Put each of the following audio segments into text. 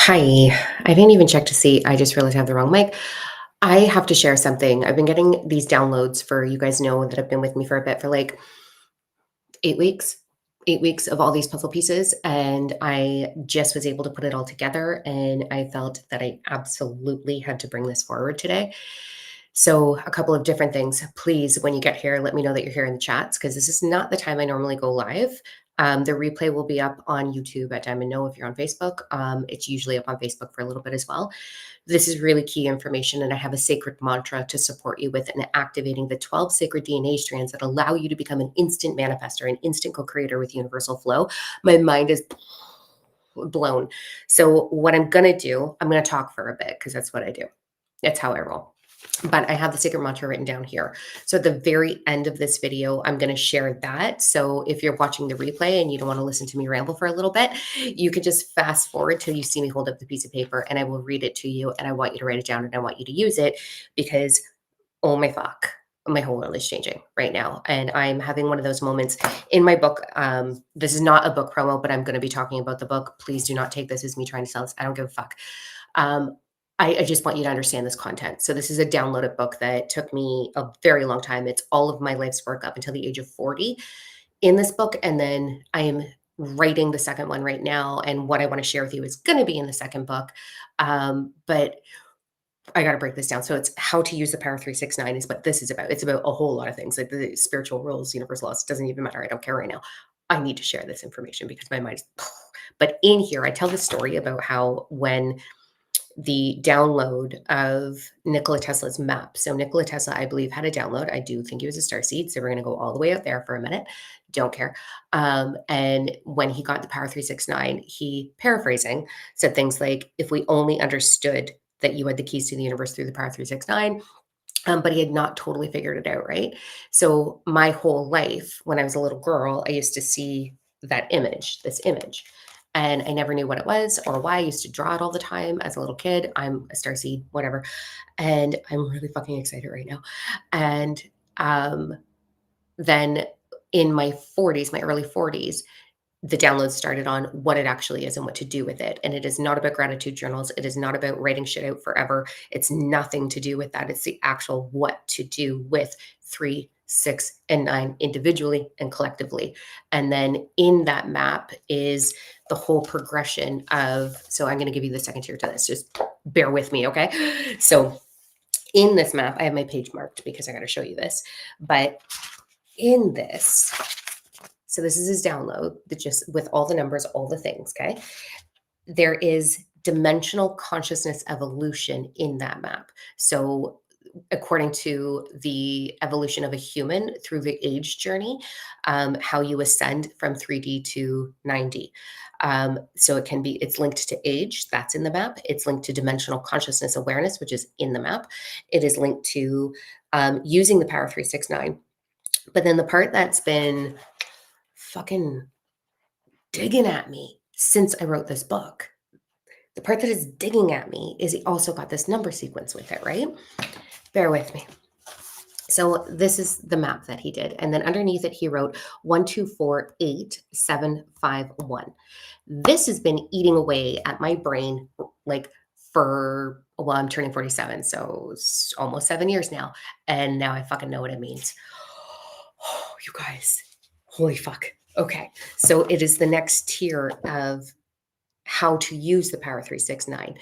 Hi. I didn't even check to see. I just realized I have the wrong mic. I have to share something. I've been getting these downloads for you guys know that have been with me for a bit for like 8 weeks, 8 weeks of all these puzzle pieces. And I just was able to put it all together. And I felt that I absolutely had to bring this forward today. So, a couple of different things. Please, when you get here, let me know that you're here in the chats because this is not the time I normally go live. The replay will be up on YouTube at Diamond Know if you're on Facebook. It's usually up on Facebook for a little bit as well. This is really key information, and I have a sacred mantra to support you with in activating the 12 sacred DNA strands that allow you to become an instant manifester, an instant co creator with universal flow. My mind is blown. So, what I'm going to do, I'm going to talk for a bit because that's what I do. That's how I roll. But I have the secret mantra written down here. So at the very end of this video, I'm going to share that. So if you're watching the replay and you don't want to listen to me ramble for a little bit, you can just fast forward till you see me hold up the piece of paper and I will read it to you. And I want you to write it down and I want you to use it because, oh my fuck, my whole world is changing right now. And I'm having one of those moments in my book. This is not a book promo, but I'm going to be talking about the book. Please do not take this as me trying to sell this. I don't give a fuck. Um, I just want you to understand this content. So this is a downloaded book that took me a very long time. It's all of my life's work up until the age of 40 in this book. And then I am writing the second one right now. And what I want to share with you is going to be in the second book. But I got to break this down. So it's how to use the power 369 is what this is about. It's about a whole lot of things like the spiritual rules, universal laws. It doesn't even matter. I don't care right now. I need to share this information because my mind is, but in here, I tell the story about how when the download of Nikola Tesla's map. So Nikola Tesla, I believe, had a download. I do think he was a starseed. So we're going to go all the way out there for a minute. Don't care. And when he got the Power 369, he, paraphrasing, said things like, if we only understood that you had the keys to the universe through the Power 369, but he had not totally figured it out, right? So my whole life, when I was a little girl, I used to see that image, this image, and I never knew what it was or why. I used to draw it all the time as a little kid. I'm a starseed, whatever, and I'm really fucking excited right now. And um, then in my 40s, my early 40s, the download started on what it actually is and what to do with it. And it is not about gratitude journals. It is not about writing shit out forever. It's nothing to do with that. It's the actual what to do with 3, 6, and 9 individually and collectively. And then in that map is the whole progression of, so I'm going to give you the second tier to this. Just bear with me, okay? So in this map, I have my page marked because I got to show you this. But in this, so this is his download that just with all the numbers, all the things, okay? There is dimensional consciousness evolution in that map. So according to the evolution of a human through the age journey, how you ascend from 3D to 9D. So it can be, it's linked to age, that's in the map. It's linked to dimensional consciousness awareness, which is in the map. It is linked to using the Power 369. But then the part that's been fucking digging at me since I wrote this book. The part that is digging at me is he also got this number sequence with it, right? Bear with me. So this is the map that he did. And then underneath it, he wrote 1248751. This has been eating away at my brain like for, well, I'm turning 47. So almost 7 years now. And now I fucking know what it means. Oh, you guys, holy fuck. Okay. So it is the next tier of how to use the Power 369.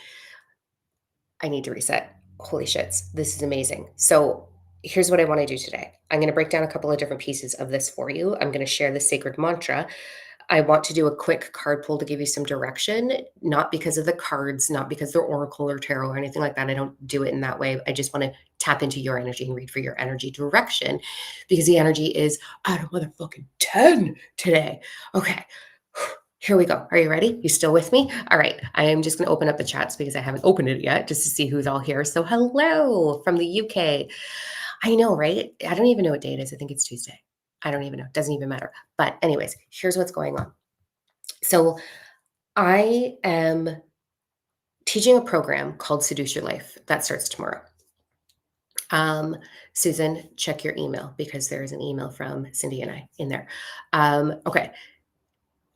I need to reset. Holy shits, this is amazing. So here's what I want to do today. I'm going to break down a couple of different pieces of this for you. I'm going to share the sacred mantra. I want to do a quick card pull to give you some direction, not because of the cards, not because they're oracle or tarot or anything like that. I don't do it in that way. I just want to tap into your energy and read for your energy direction because the energy is out of motherfucking 10 today. Okay. Here we go. Are you ready? You still with me? All right. I am just going to open up the chats because I haven't opened it yet just to see who's all here. So hello from the UK. I know, right? I don't even know what day it is. I think it's Tuesday. I don't even know. It doesn't even matter. But anyways, here's what's going on. So I am teaching a program called Seduce Your Life that starts tomorrow. Susan, check your email because there is an email from Cindy and I in there. Okay.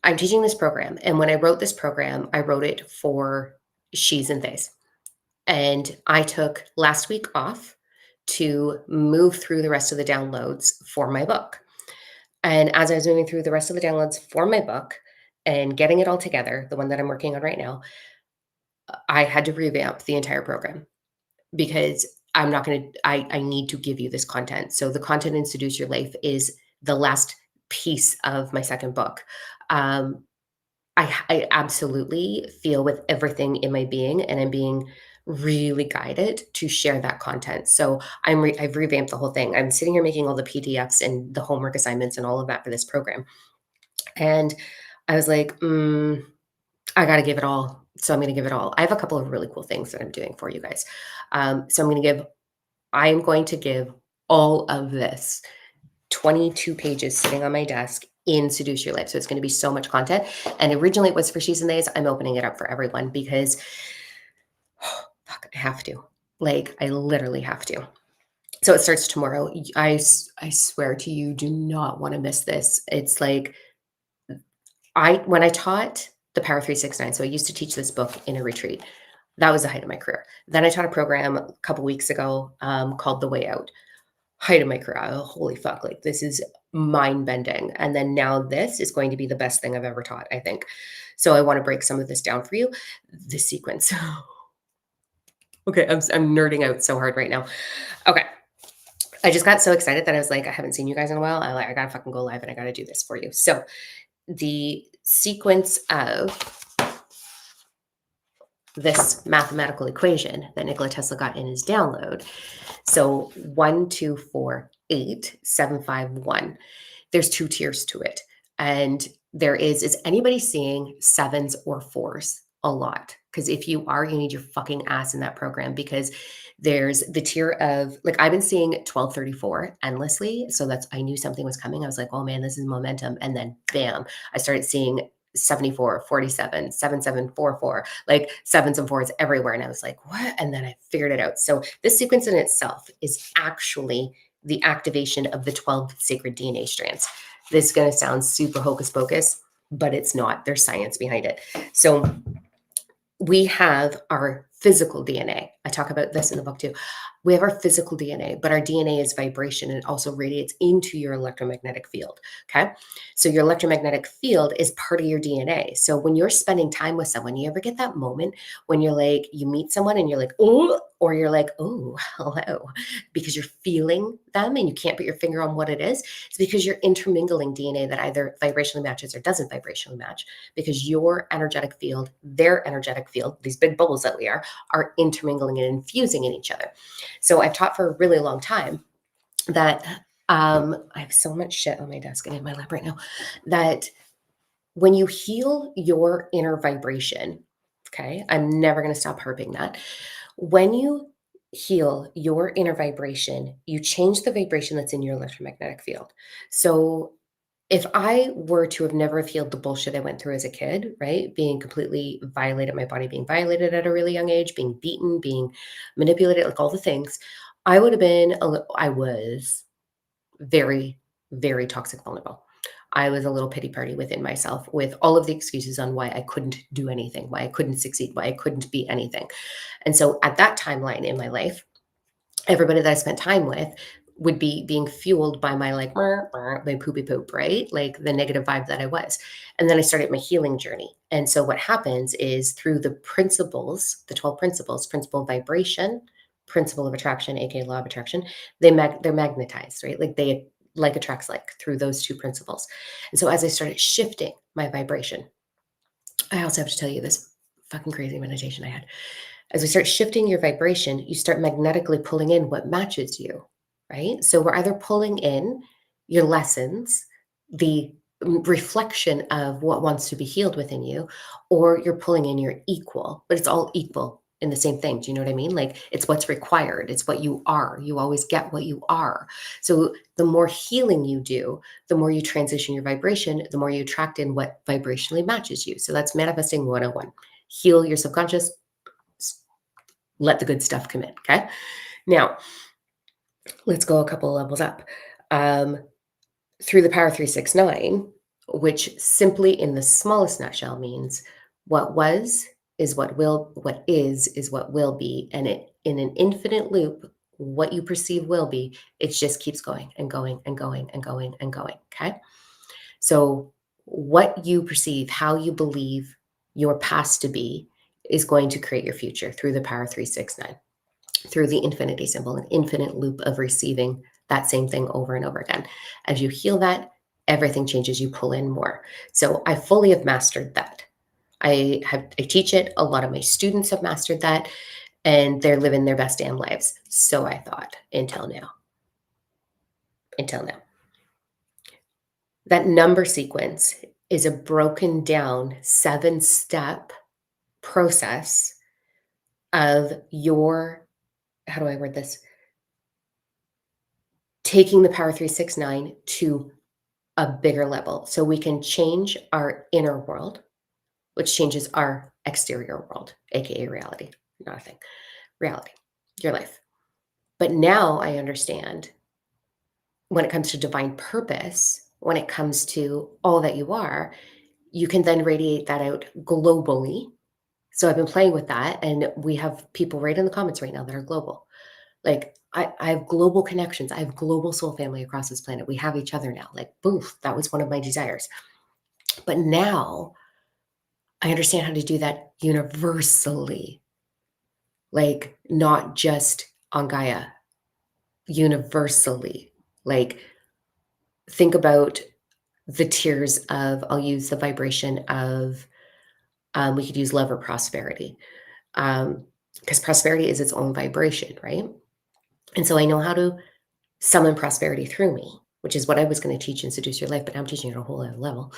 I'm teaching this program. And when I wrote this program, I wrote it for she's and theys. And I took last week off to move through the rest of the downloads for my book. And as I was moving through the rest of the downloads for my book and getting it all together, the one that I'm working on right now, I had to revamp the entire program because I'm not going to, I need to give you this content. So the content in Seduce Your Life is the last piece of my second book. Um, I absolutely feel with everything in my being, and I'm being really guided to share that content. So I've revamped the whole thing. I'm sitting here making all the PDFs and the homework assignments and all of that for this program. And I was like, I got to give it all. So I'm going to give it all. I have a couple of really cool things that I'm doing for you guys. So I am going to give all of this 22 pages sitting on my desk in Seduce Your Life. So it's going to be so much content. And originally it was for She's and Theys. I'm opening it up for everyone because fuck, I have to. Like, I literally have to. So it starts tomorrow. I swear to you, do not want to miss this. It's like when I taught the Power 369, so I used to teach this book in a retreat. That was the height of my career. Then I taught a program a couple weeks ago called The Way Out. Height of my career. Holy fuck, like this is mind bending. And then now this is going to be the best thing I've ever taught, I think. So I want to break some of this down for you. The sequence. Okay, I'm nerding out so hard right now. Okay. I just got so excited that I was like, I haven't seen you guys in a while. I gotta fucking go live and I gotta do this for you. So the sequence of this mathematical equation that Nikola Tesla got in his download. So 1, 2, 4, 8, 7, 5, 1. There's 2 tiers to it. And is anybody seeing 7s or 4s a lot? Because if you are, you need your fucking ass in that program because there's the tier of, like, I've been seeing 1234 endlessly. So I knew something was coming. I was like, oh man, this is momentum. And then bam, I started seeing 74, 47, 7744, like 7s and 4s everywhere. And I was like, what? And then I figured it out. So this sequence in itself is actually the activation of the 12 sacred DNA strands. This is going to sound super hocus pocus, but it's not. There's science behind it. So we have our physical DNA. I talk about this in the book too. We have our physical DNA, but our DNA is vibration and it also radiates into your electromagnetic field. Okay. So your electromagnetic field is part of your DNA. So when you're spending time with someone, you ever get that moment when you're like, you meet someone and you're like, oh, or you're like, oh, hello, because you're feeling them and you can't put your finger on what it is. It's because you're intermingling DNA that either vibrationally matches or doesn't vibrationally match because your energetic field, their energetic field, these big bubbles that we are intermingling and infusing in each other. So I've taught for a really long time that I have so much shit on my desk and in my lap right now that when you heal your inner vibration, okay, I'm never going to stop harping that. When you heal your inner vibration, you change the vibration that's in your electromagnetic field. So if I were to have never healed the bullshit I went through as a kid, right? Being completely violated, my body being violated at a really young age, being beaten, being manipulated, like all the things, I would have been, I was very, very toxic vulnerable. I was a little pity party within myself with all of the excuses on why I couldn't do anything, why I couldn't succeed, why I couldn't be anything. And so at that timeline in my life, everybody that I spent time with would be being fueled by my like my poopy poop, right? Like the negative vibe that I was. And then I started my healing journey. And so what happens is through the principles, the 12 principles, principle of vibration, principle of attraction, aka law of attraction, they're magnetized, right? Like attracts like through those 2 principles. And so as I started shifting my vibration, I also have to tell you this fucking crazy meditation I had. As we start shifting your vibration, you start magnetically pulling in what matches you, right? So we're either pulling in your lessons, the reflection of what wants to be healed within you, or you're pulling in your equal, but it's all equal in the same thing. Do you know what I mean? Like it's what's required, it's what you are. You always get what you are. So the more healing you do, the more you transition your vibration, the more you attract in what vibrationally matches you. So that's manifesting 101. Heal your subconscious, let the good stuff come in. Okay. Now, let's go a couple of levels up. Through the Power 369, which simply in the smallest nutshell means what was is what will be, and it in an infinite loop, what you perceive will be, it just keeps going and going and going and going and going, okay? So what you perceive, how you believe your past to be is going to create your future through the power 369, through the infinity symbol, an infinite loop of receiving that same thing over and over again. As you heal that, everything changes, you pull in more. So I fully have mastered that. I teach it. A lot of my students have mastered that, and they're living their best damn lives. So I thought until now. Until now. That number sequence is a broken down 7-step process of your, how do I word this? Taking the power 369 to a bigger level. So we can change our inner world, which changes our exterior world, aka reality. Not a thing. Reality, your life. But now I understand when it comes to divine purpose, when it comes to all that you are, you can then radiate that out globally. So I've been playing with that, and we have people right in the comments right now that are global. Like I have global connections. I have global soul family across this planet. We have each other now. Like, boof, that was one of my desires. But now I understand how to do that universally, like not just on Gaia, universally. Like, think about the tiers of, I'll use the vibration of, we could use love or prosperity. Because prosperity is its own vibration, right? And so I know how to summon prosperity through me, which is what I was going to teach in Seduce Your Life, but I'm teaching it at a whole other level.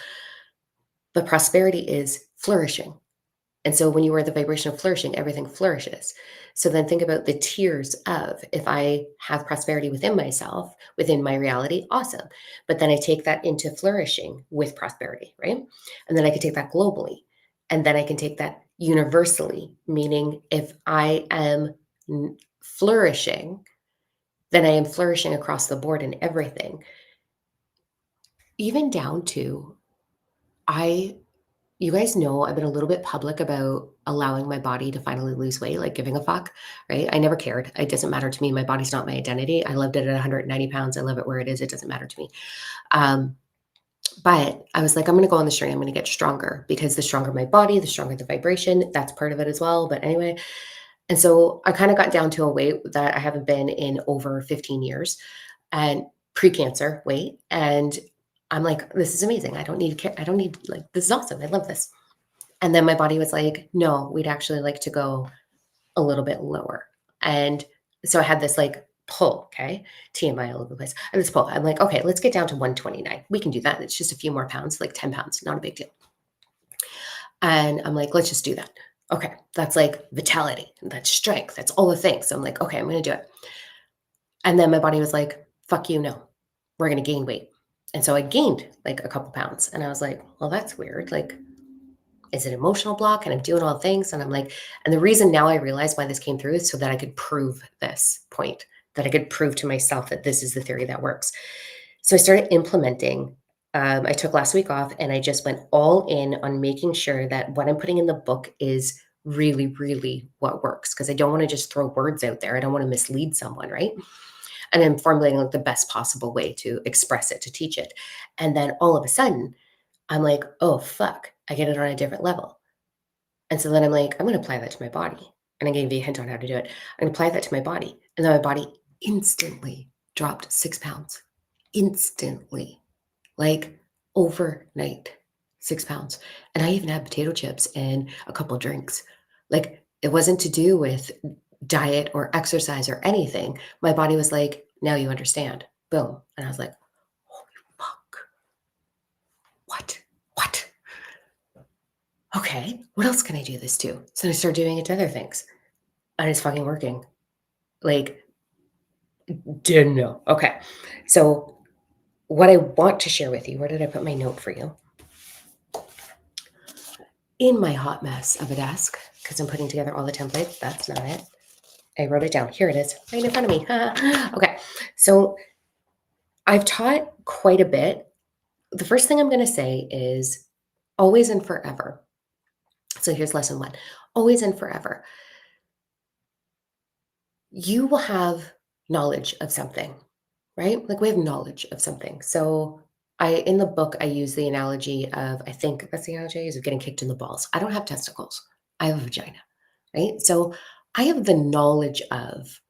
But prosperity is flourishing. And so when you are the vibration of flourishing, everything flourishes. So then think about the tiers of, if I have prosperity within myself, within my reality, awesome. But then I take that into flourishing with prosperity, right? And then I can take that globally. And then I can take that universally, meaning if I am flourishing, then I am flourishing across the board in everything, even down to, I you guys know I've been a little bit public about allowing my body to finally lose weight, like giving a fuck, right? I never cared. It doesn't matter to me. My body's not my identity. I loved it at 190 pounds. I love it where it is. It doesn't matter to me. Um, but I was like, I'm going to go on this journey. I'm going to get stronger, because the stronger my body, the stronger the vibration. That's part of it as well. But anyway, and so I kind of got down to a weight that I haven't been in over 15 years, and pre-cancer weight. And I'm like, this is amazing. I don't need, like, this is awesome. I love this. And then my body was like, no, we'd actually like to go a little bit lower. And so I had this like pull, okay, TMI all over the place. I had this pull. I'm like, okay, let's get down to 129. We can do that. It's just a few more pounds, like 10 pounds, not a big deal. And I'm like, let's just do that. Okay, that's like vitality, that's strength, that's all the things. So I'm like, okay, I'm going to do it. And then my body was like, fuck you, no, we're going to gain weight. And so I gained like a couple pounds. And I was like, well, that's weird. Like, is it emotional block? And I'm doing all the things. And I'm like, and the reason now I realize why this came through is so that I could prove this point, that I could prove to myself that this is the theory that works. So I started implementing. I took last week off, and I just went all in on making sure that what I'm putting in the book is really, really what works. Because I don't want to just throw words out there. I don't want to mislead someone, right? And I'm formulating like the best possible way to express it, to teach it. And then all of a sudden, I'm like, oh, fuck, I get it on a different level. And so then I'm like, I'm going to apply that to my body. And I gave you a hint on how to do it. I'm going to apply that to my body. And then my body instantly dropped 6 pounds. Instantly. Like overnight, 6 pounds. And I even had potato chips and a couple drinks. Like, it wasn't to do with diet or exercise or anything. My body was like, now you understand. Boom. And I was like, holy fuck. What? What? Okay, what else can I do this to? So I start doing it to other things, and it's fucking working. Like, didn't know. Okay, so what I want to share with you, where did I put my note for you? In my hot mess of a desk, because I'm putting together all the templates. That's not it. I wrote it down. Here it is, right in front of me. Okay, so I've taught quite a bit. The first thing I'm going to say is always and forever. So here's lesson one. Always and forever. You will have knowledge of something, right? Like we have knowledge of something. So in the book, I use the analogy of, I think that's the analogy I use of getting kicked in the balls. I don't have testicles. I have a vagina, right? So I have the knowledge of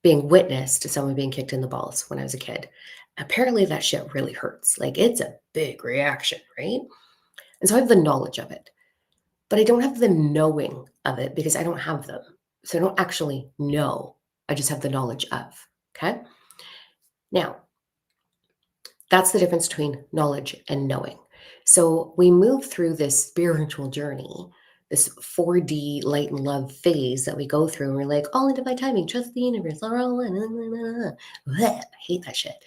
being witness to someone being kicked in the balls when I was a kid. Apparently that shit really hurts. Like it's a big reaction, right? And so I have the knowledge of it, but I don't have the knowing of it because I don't have them. So I don't actually know. I just have the knowledge of. Okay. Now, that's the difference between knowledge and knowing. So we move through this spiritual journey, this 4D light and love phase that we go through, and we're like, all in divine timing, trust the universe. I hate that shit.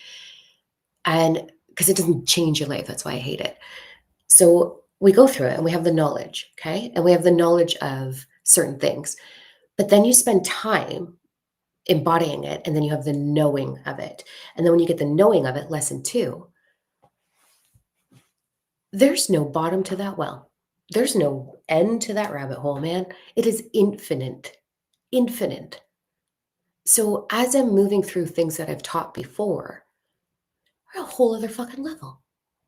And because it doesn't change your life, that's why I hate it. So we go through it and we have the knowledge, okay? And we have the knowledge of certain things. But then you spend time embodying it, and then you have the knowing of it. And then when you get the knowing of it, lesson two, there's no bottom to that well. There's no end to that rabbit hole, man. It is infinite, infinite. So as I'm moving through things that I've taught before, we're a whole other fucking level,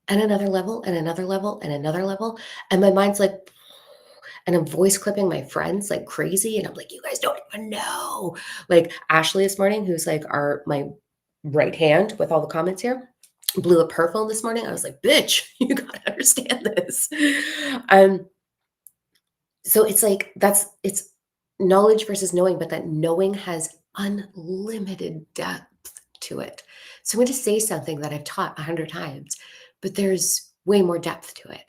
and another level, and another level, and another level. And my mind's like, and I'm voice clipping my friends like crazy. And I'm like, you guys don't even know. Like Ashley this morning, who's like my right hand with all the comments here, blew up her phone this morning. I was like, bitch, you gotta understand this. Um, so it's like it's knowledge versus knowing, but that knowing has unlimited depth to it. So I'm going to say something that I've taught 100 times, but there's way more depth to it.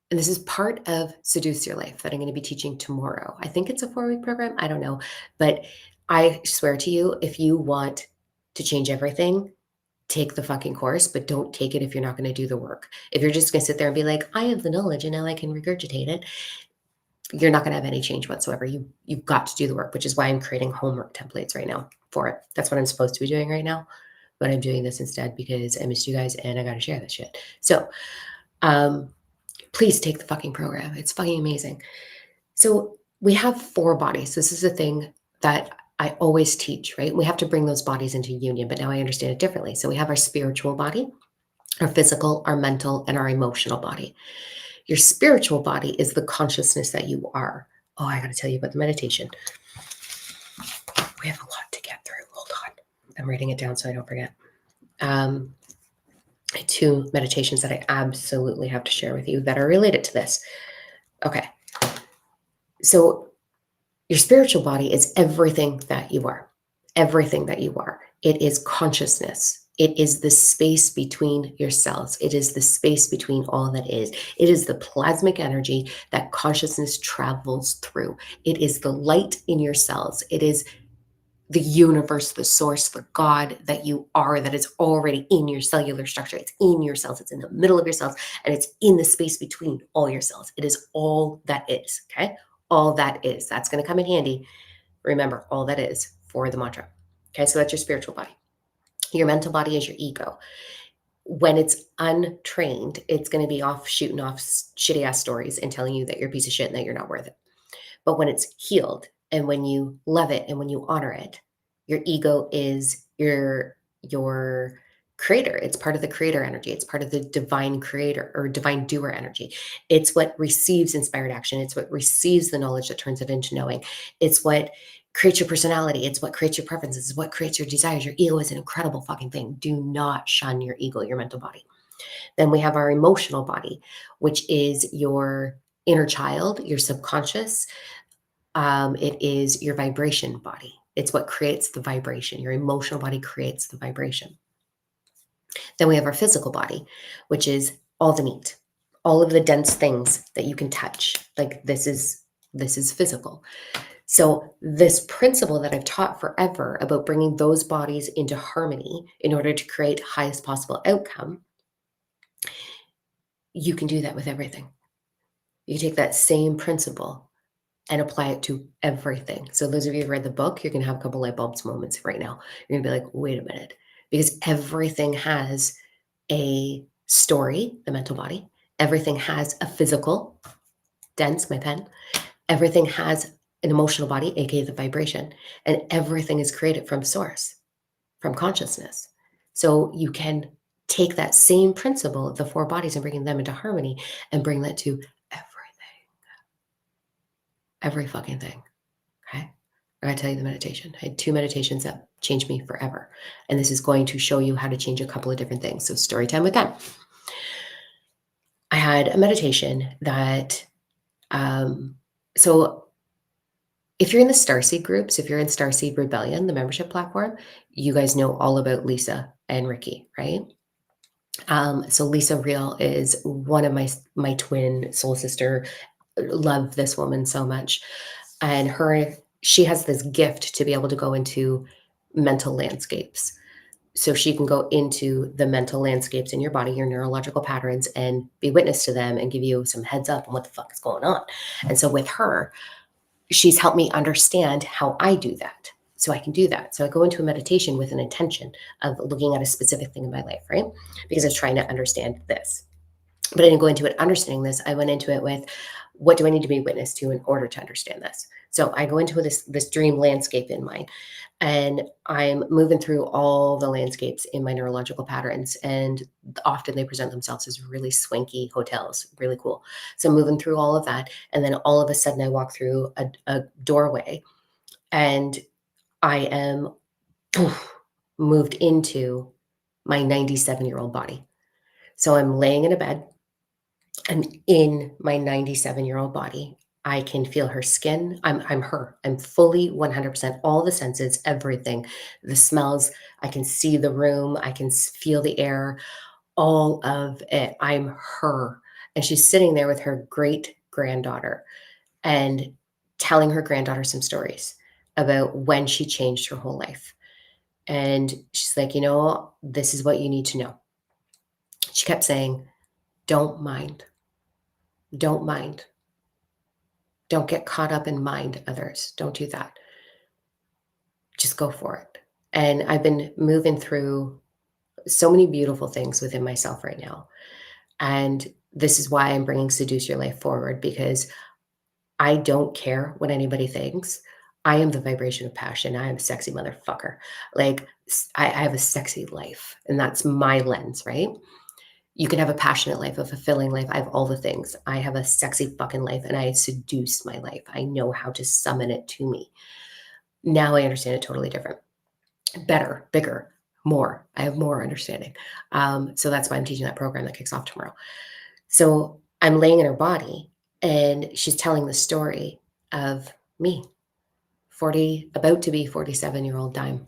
And this is part of Seduce Your Life that I'm going to be teaching tomorrow. I think it's a 4-week program. I don't know. But I swear to you, if you want to change everything, take the fucking course, but don't take it if you're not going to do the work. If you're just going to sit there and be like, I have the knowledge and now I can regurgitate it, you're not going to have any change whatsoever. You've got to do the work, which is why I'm creating homework templates right now for it. That's what I'm supposed to be doing right now. But I'm doing this instead because I missed you guys and I got to share this shit. So, please take the fucking program. It's fucking amazing. So we have 4 bodies. This is the thing that I always teach, right? We have to bring those bodies into union, but now I understand it differently. So we have our spiritual body, our physical, our mental, and our emotional body. Your spiritual body is the consciousness that you are. Oh, I got to tell you about the meditation. We have a lot to get through. Hold on. I'm writing it down so I don't forget. 2 meditations that I absolutely have to share with you that are related to this. Okay. So your spiritual body is everything that you are. Everything that you are. It is consciousness. It is the space between your cells. It is the space between all that is. It is the plasmic energy that consciousness travels through. It is the light in your cells. It is the universe, the source, the God that you are, that is already in your cellular structure. It's in your cells. It's in the middle of your cells, and it's in the space between all your cells. It is all that is, okay? All that is. That's going to come in handy. Remember, all that is for the mantra. Okay, so that's your spiritual body. Your mental body is your ego. When it's untrained, it's going to be off shooting off shitty ass stories and telling you that you're a piece of shit and that you're not worth it. But when it's healed and when you love it and when you honor it, your ego is your creator. It's part of the creator energy. It's part of the divine creator or divine doer energy. It's what receives inspired action. It's what receives the knowledge that turns it into knowing. It's what creates your personality. It's what creates your preferences. It's what creates your desires. Your ego is an incredible fucking thing. Do not shun your ego, your mental body. Then we have our emotional body, which is your inner child, your subconscious. It is your vibration body. It's what creates the vibration. Your emotional body creates the vibration. Then we have our physical body, which is all the meat, all of the dense things that you can touch. Like this is physical. So this principle that I've taught forever about bringing those bodies into harmony in order to create highest possible outcome, you can do that with everything. You take that same principle and apply it to everything. So those of you who've read the book, you're going to have a couple light bulbs moments right now. You're going to be like, wait a minute, because everything has a story, the mental body. Everything has a physical, dense, my pen. Everything has an emotional body, aka the vibration, and everything is created from source, from consciousness. So you can take that same principle of the four bodies and bringing them into harmony and bring that to everything, every fucking thing. Okay. I gotta tell you the meditation. I had two meditations that changed me forever. And this is going to show you how to change a couple of different things. So, story time with them. I had a meditation that, um, so if you're in the Starseed groups, if you're in Starseed Rebellion, the membership platform, you guys know all about Lisa and Ricky, right? So Lisa Real is one of my twin soul sister. Love this woman so much, and she has this gift to be able to go into mental landscapes. So she can go into the mental landscapes in your body, your neurological patterns, and be witness to them and give you some heads up on what the fuck is going on. And so with her, she's helped me understand how I do that. So I can do that. So I go into a meditation with an intention of looking at a specific thing in my life, right? Because I was trying to understand this. But I didn't go into it understanding this. I went into it with, what do I need to be witness to in order to understand this? So I go into this dream landscape in mind, and I'm moving through all the landscapes in my neurological patterns. And often they present themselves as really swanky hotels, really cool. So I'm moving through all of that. And then all of a sudden I walk through a doorway, and I am poof, moved into my 97-year-old body. So I'm laying in a bed. I'm in my 97-year-old body. I can feel her skin. I'm her. I'm fully 100%, all the senses, everything. The smells, I can see the room, I can feel the air, all of it. I'm her. And she's sitting there with her great granddaughter and telling her granddaughter some stories about when she changed her whole life. And she's like, this is what you need to know. She kept saying, don't mind, don't mind. Don't get caught up in mind others. Don't do that. Just go for it. And I've been moving through so many beautiful things within myself right now. And this is why I'm bringing Seduce Your Life forward, because I don't care what anybody thinks. I am the vibration of passion. I am a sexy motherfucker. Like, I have a sexy life, and that's my lens, right? You can have a passionate life, a fulfilling life. I have all the things. I have a sexy fucking life, and I seduce my life. I know how to summon it to me. Now I understand it totally different, better, bigger, more. I have more understanding. So that's why I'm teaching that program that kicks off tomorrow. So I'm laying in her body, and she's telling the story of me, 40, about to be 47-year-old dime.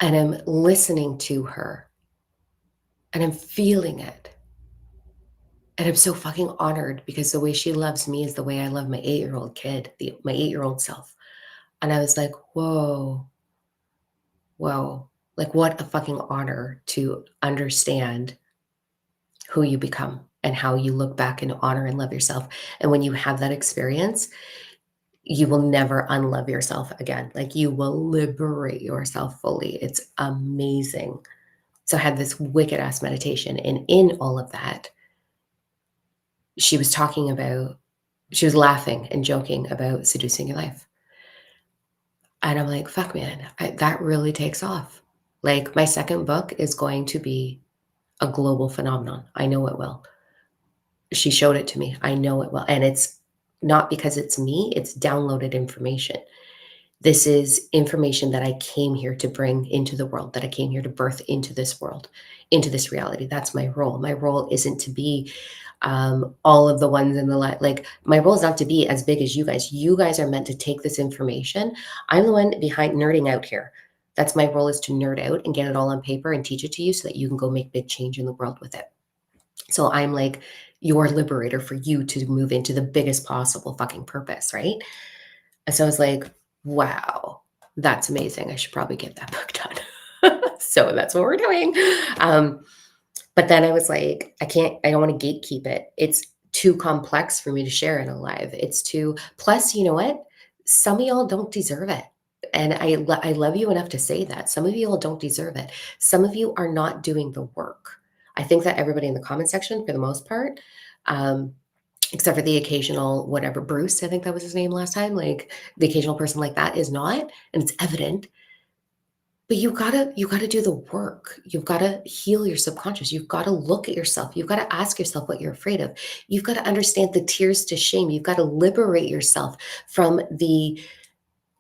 And I'm listening to her, and I'm feeling it. And I'm so fucking honored, because the way she loves me is the way I love my 8-year-old kid, my 8-year-old self. And I was like, whoa, whoa, like, what a fucking honor to understand who you become and how you look back and honor and love yourself. And when you have that experience, you will never unlove yourself again. Like, you will liberate yourself fully. It's amazing. So I had this wicked ass meditation. And in all of that, she was she was laughing and joking about seducing your life. And I'm like, fuck, man, that really takes off. Like, my second book is going to be a global phenomenon. I know it will. She showed it to me. I know it will. And it's not because it's me, it's downloaded information. This is information that I came here to bring into the world, that I came here to birth into this world, into this reality. That's my role. My role isn't to be all of the ones in the light. Like, my role is not to be as big as you guys. You guys are meant to take this information. I'm the one behind nerding out here. That's my role, is to nerd out and get it all on paper and teach it to you so that you can go make big change in the world with it. So I'm like your liberator for you to move into the biggest possible fucking purpose, right? And so I was like, wow, that's amazing. I should probably get that book done. So that's what we're doing. But then I was like, I don't want to gatekeep it. It's too complex for me to share in a live. It's too, plus, you know what? Some of y'all don't deserve it. And I love you enough to say that. Some of you all don't deserve it. Some of you are not doing the work. I think that everybody in the comment section, for the most part, except for the occasional whatever, Bruce, I think that was his name last time, like, the occasional person like that is not, and it's evident. But you gotta do the work. You've gotta heal your subconscious. You've gotta look at yourself. You've gotta ask yourself what you're afraid of. You've gotta understand the tears to shame. You've gotta liberate yourself from the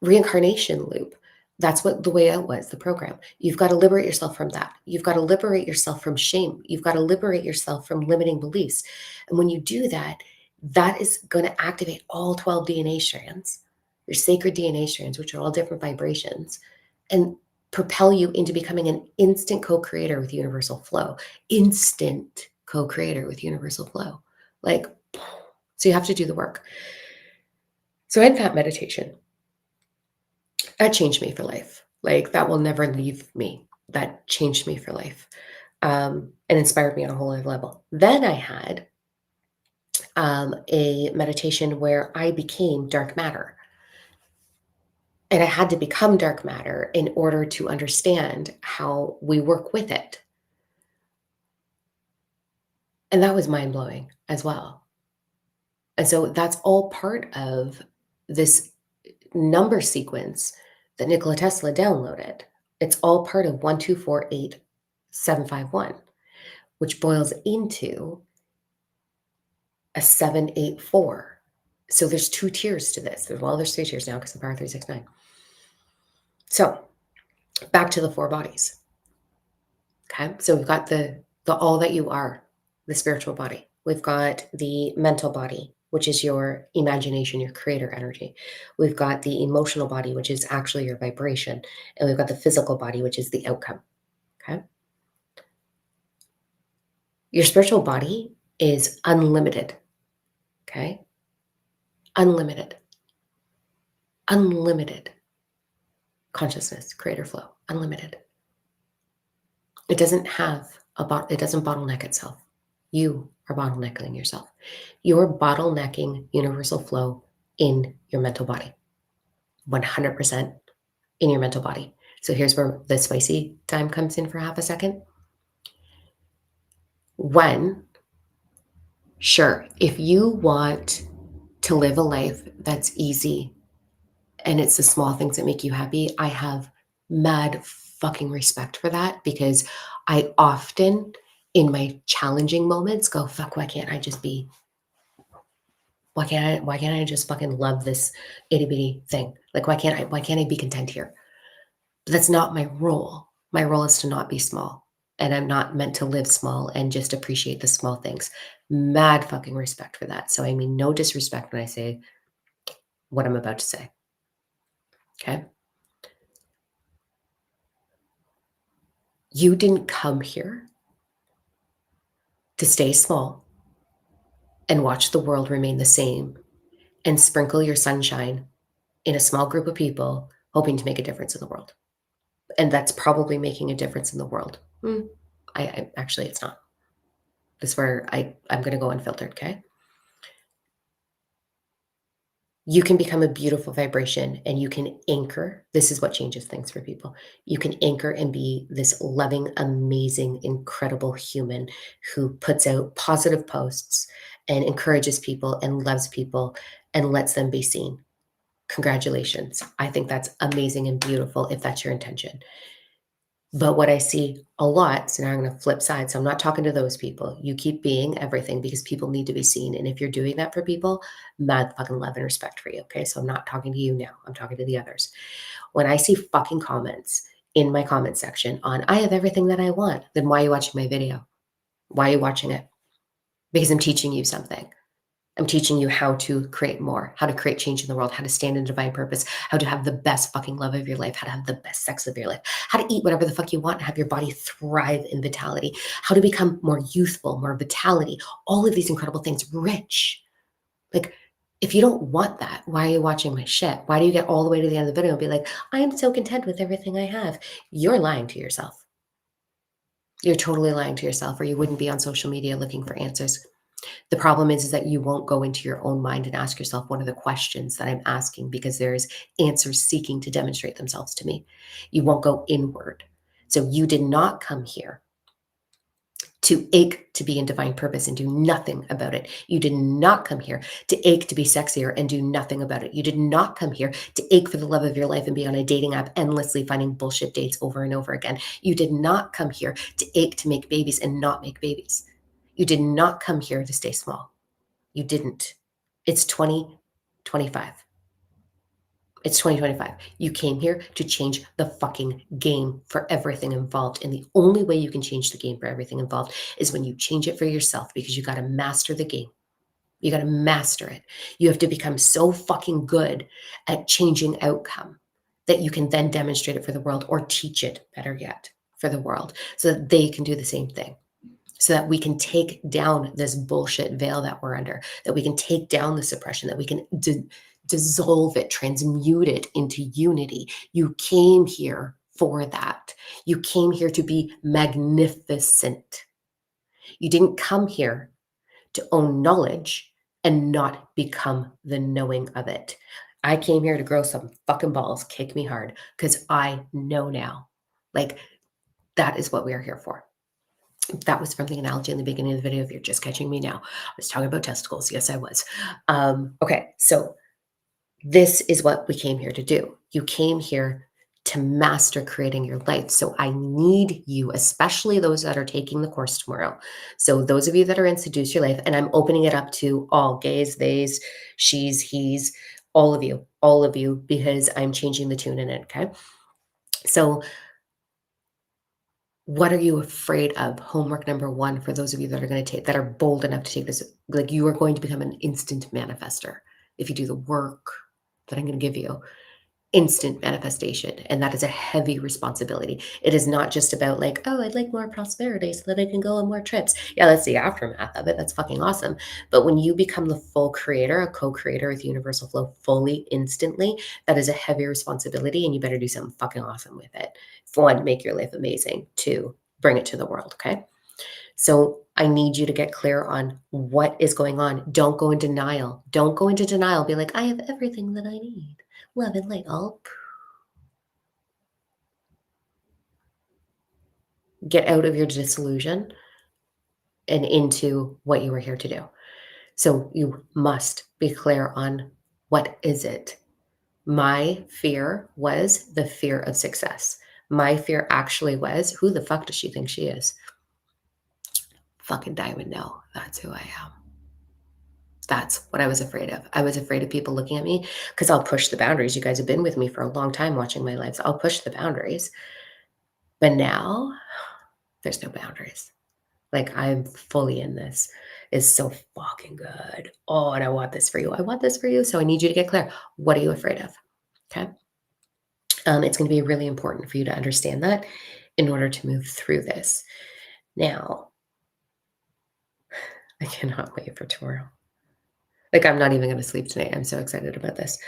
reincarnation loop. That's what the way out was, the program. You've got to liberate yourself from that. You've got to liberate yourself from shame. You've got to liberate yourself from limiting beliefs. And when you do that, that is going to activate all 12 DNA strands, your sacred DNA strands, which are all different vibrations, and propel you into becoming an instant co-creator with universal flow. Instant co-creator with universal flow. Like, so you have to do the work. So in that meditation, that changed me for life. Like, that will never leave me. That changed me for life, and inspired me on a whole other level. Then I had a meditation where I became dark matter. And I had to become dark matter in order to understand how we work with it. And that was mind blowing as well. And so that's all part of this number sequence that Nikola Tesla downloaded. It's all part of 1248751, which boils into a 784. So there's two tiers to this. There's three tiers now because of Power 369. So back to the four bodies. Okay. So we've got the all that you are, the spiritual body. We've got the mental body, which is your imagination, your creator energy. We've got the emotional body, which is actually your vibration. And we've got the physical body, which is the outcome. Okay. Your spiritual body is unlimited. Okay. Unlimited. Unlimited consciousness, creator flow, unlimited. It doesn't it doesn't bottleneck itself. You are bottlenecking yourself. You're bottlenecking universal flow in your mental body, 100% in your mental body. So here's where the spicy time comes in for half a second. Sure, if you want to live a life that's easy and it's the small things that make you happy, I have mad fucking respect for that, because I often in my challenging moments go, fuck, why can't I just fucking love this itty bitty thing? Like, why can't I be content here? But that's not my role. My role is to not be small. And I'm not meant to live small and just appreciate the small things. Mad fucking respect for that. So I mean no disrespect when I say what I'm about to say. Okay. You didn't come here to stay small and watch the world remain the same and sprinkle your sunshine in a small group of people hoping to make a difference in the world. And that's probably making a difference in the world. I actually, it's not. This is where I'm going to go unfiltered. Okay. You can become a beautiful vibration and you can anchor. This is what changes things for people. You can anchor and be this loving, amazing, incredible human who puts out positive posts and encourages people and loves people and lets them be seen. Congratulations. I think that's amazing and beautiful if that's your intention. But what I see a lot, so now I'm going to flip sides. So I'm not talking to those people. You keep being everything because people need to be seen. And if you're doing that for people, mad fucking love and respect for you. Okay. So I'm not talking to you now. I'm talking to the others. When I see fucking comments in my comment section on, I have everything that I want, then why are you watching my video? Why are you watching it? Because I'm teaching you something. I'm teaching you how to create more, how to create change in the world, how to stand in divine purpose, how to have the best fucking love of your life, how to have the best sex of your life, how to eat whatever the fuck you want and have your body thrive in vitality, how to become more youthful, more vitality, all of these incredible things, rich. Like, if you don't want that, why are you watching my shit? Why do you get all the way to the end of the video and be like, I am so content with everything I have? You're lying to yourself. You're totally lying to yourself, or you wouldn't be on social media looking for answers. The problem is that you won't go into your own mind and ask yourself, what are the questions that I'm asking? Because there's answers seeking to demonstrate themselves to me. You won't go inward. So you did not come here to ache to be in divine purpose and do nothing about it. You did not come here to ache to be sexier and do nothing about it. You did not come here to ache for the love of your life and be on a dating app endlessly finding bullshit dates over and over again. You did not come here to ache to make babies and not make babies. You did not come here to stay small. You didn't. It's 2025. It's 2025. You came here to change the fucking game for everything involved. And the only way you can change the game for everything involved is when you change it for yourself, because you got to master the game. You got to master it. You have to become so fucking good at changing outcome that you can then demonstrate it for the world, or teach it, better yet, for the world, so that they can do the same thing. So that we can take down this bullshit veil that we're under, that we can take down the suppression, that we can dissolve it, transmute it into unity. You came here for that. You came here to be magnificent. You didn't come here to own knowledge and not become the knowing of it. I came here to grow some fucking balls, kick me hard, because I know now. Like, that is what we are here for. That was from the analogy in the beginning of the video. If you're just catching me now, I was talking about testicles. Yes, I was. Okay, so this is what we came here to do. You came here to master creating your life. So I need you, especially those that are taking the course tomorrow. So those of you that are in Seduce Your Life, and I'm opening it up to all gays, theys, she's, he's, all of you, because I'm changing the tune in it, okay? So what are you afraid of? Homework number one for those of you that are going to take, that are bold enough to take this. Like, you are going to become an instant manifester if you do the work that I'm going to give you. Instant manifestation. And that is a heavy responsibility. It is not just about like, oh, I'd like more prosperity so that I can go on more trips. Yeah, that's the aftermath of it. That's fucking awesome. But when you become the full creator, a co-creator with Universal Flow fully, instantly, that is a heavy responsibility, and you better do something fucking awesome with it. For one, make your life amazing. Two, bring it to the world, okay? So I need you to get clear on what is going on. Don't go in denial. Don't go into denial. Be like, I have everything that I need. Love and light. All get out of your disillusion and into what you were here to do. So you must be clear on, what is it? My fear was the fear of success. My fear actually was, who the fuck does she think she is? Fucking diamond, no. That's who I am. That's what I was afraid of. I was afraid of people looking at me, because I'll push the boundaries. You guys have been with me for a long time watching my lives. I'll push the boundaries. But now there's no boundaries. Like, I'm fully in this. It's so fucking good. Oh, and I want this for you. I want this for you. So I need you to get clear. What are you afraid of? Okay. It's going to be really important for you to understand that in order to move through this. Now, I cannot wait for tomorrow. Like, I'm not even going to sleep tonight. I'm so excited about this.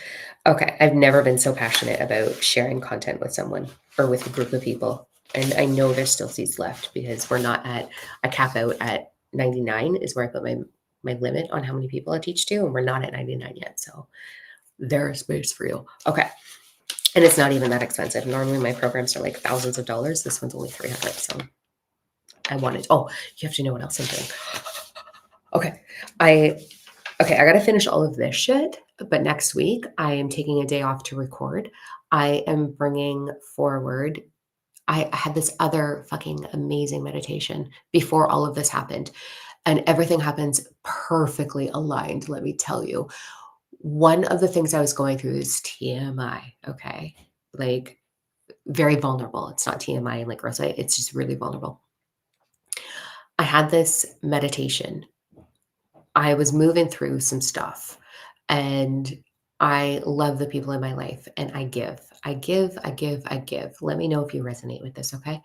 Okay. I've never been so passionate about sharing content with someone or with a group of people. And I know there's still seats left, because we're not at a cap out at 99 is where I put my limit on how many people I teach to. And we're not at 99 yet. So there's space for you. Okay. And it's not even that expensive. Normally my programs are like thousands of dollars. This one's only 300. So I wanted, oh, you have to know what else I'm doing. Okay. I got to finish all of this shit, but next week I am taking a day off to record. I am bringing forward, I had this other fucking amazing meditation before all of this happened, and everything happens perfectly aligned. Let me tell you, one of the things I was going through is TMI. Okay. Like, very vulnerable. It's not TMI and like gross. It's just really vulnerable. I had this meditation. I was moving through some stuff, and I love the people in my life, and I give. Let me know if you resonate with this, okay?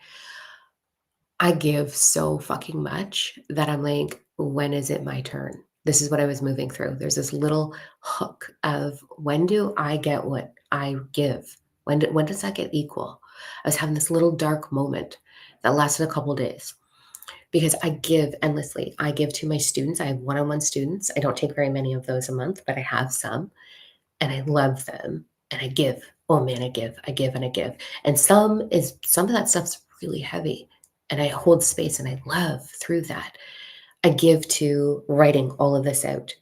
I give so fucking much that I'm like, when is it my turn? This is what I was moving through. There's this little hook of, when do I get what I give? When does that get equal? I was having this little dark moment that lasted a couple days, because I give endlessly. I give to my students. I have one-on-one students. I don't take very many of those a month, but I have some, and I love them, and I give. Oh man, I give, and I give. And some of that stuff's really heavy. and I hold space and I love through that. I give to writing all of this out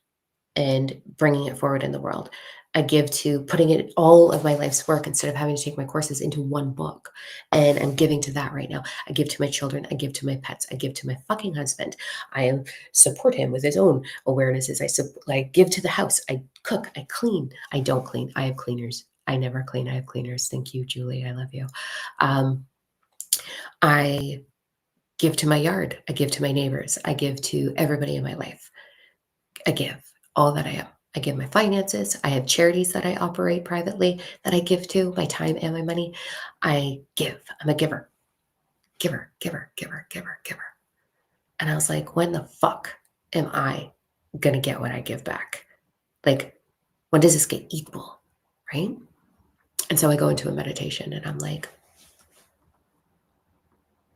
and bringing it forward in the world. I give to putting it all of my life's work instead of having to take my courses into one book. And I'm giving to that right now. I give to my children. I give to my pets. I give to my fucking husband. Support him with his own awarenesses. I give to the house. I cook. I clean. I don't clean. I have cleaners. I never clean. I have cleaners. Thank you, Julie. I love you. I give to my yard. I give to my neighbors. I give to everybody in my life. I give all that I am. I give my finances. I have charities that I operate privately that I give to, my time and my money. I give. I'm a giver. Giver, giver, giver, giver, giver. And I was like, when the fuck am I going to get what I give back? Like, when does this get equal? Right? And so I go into a meditation and I'm like,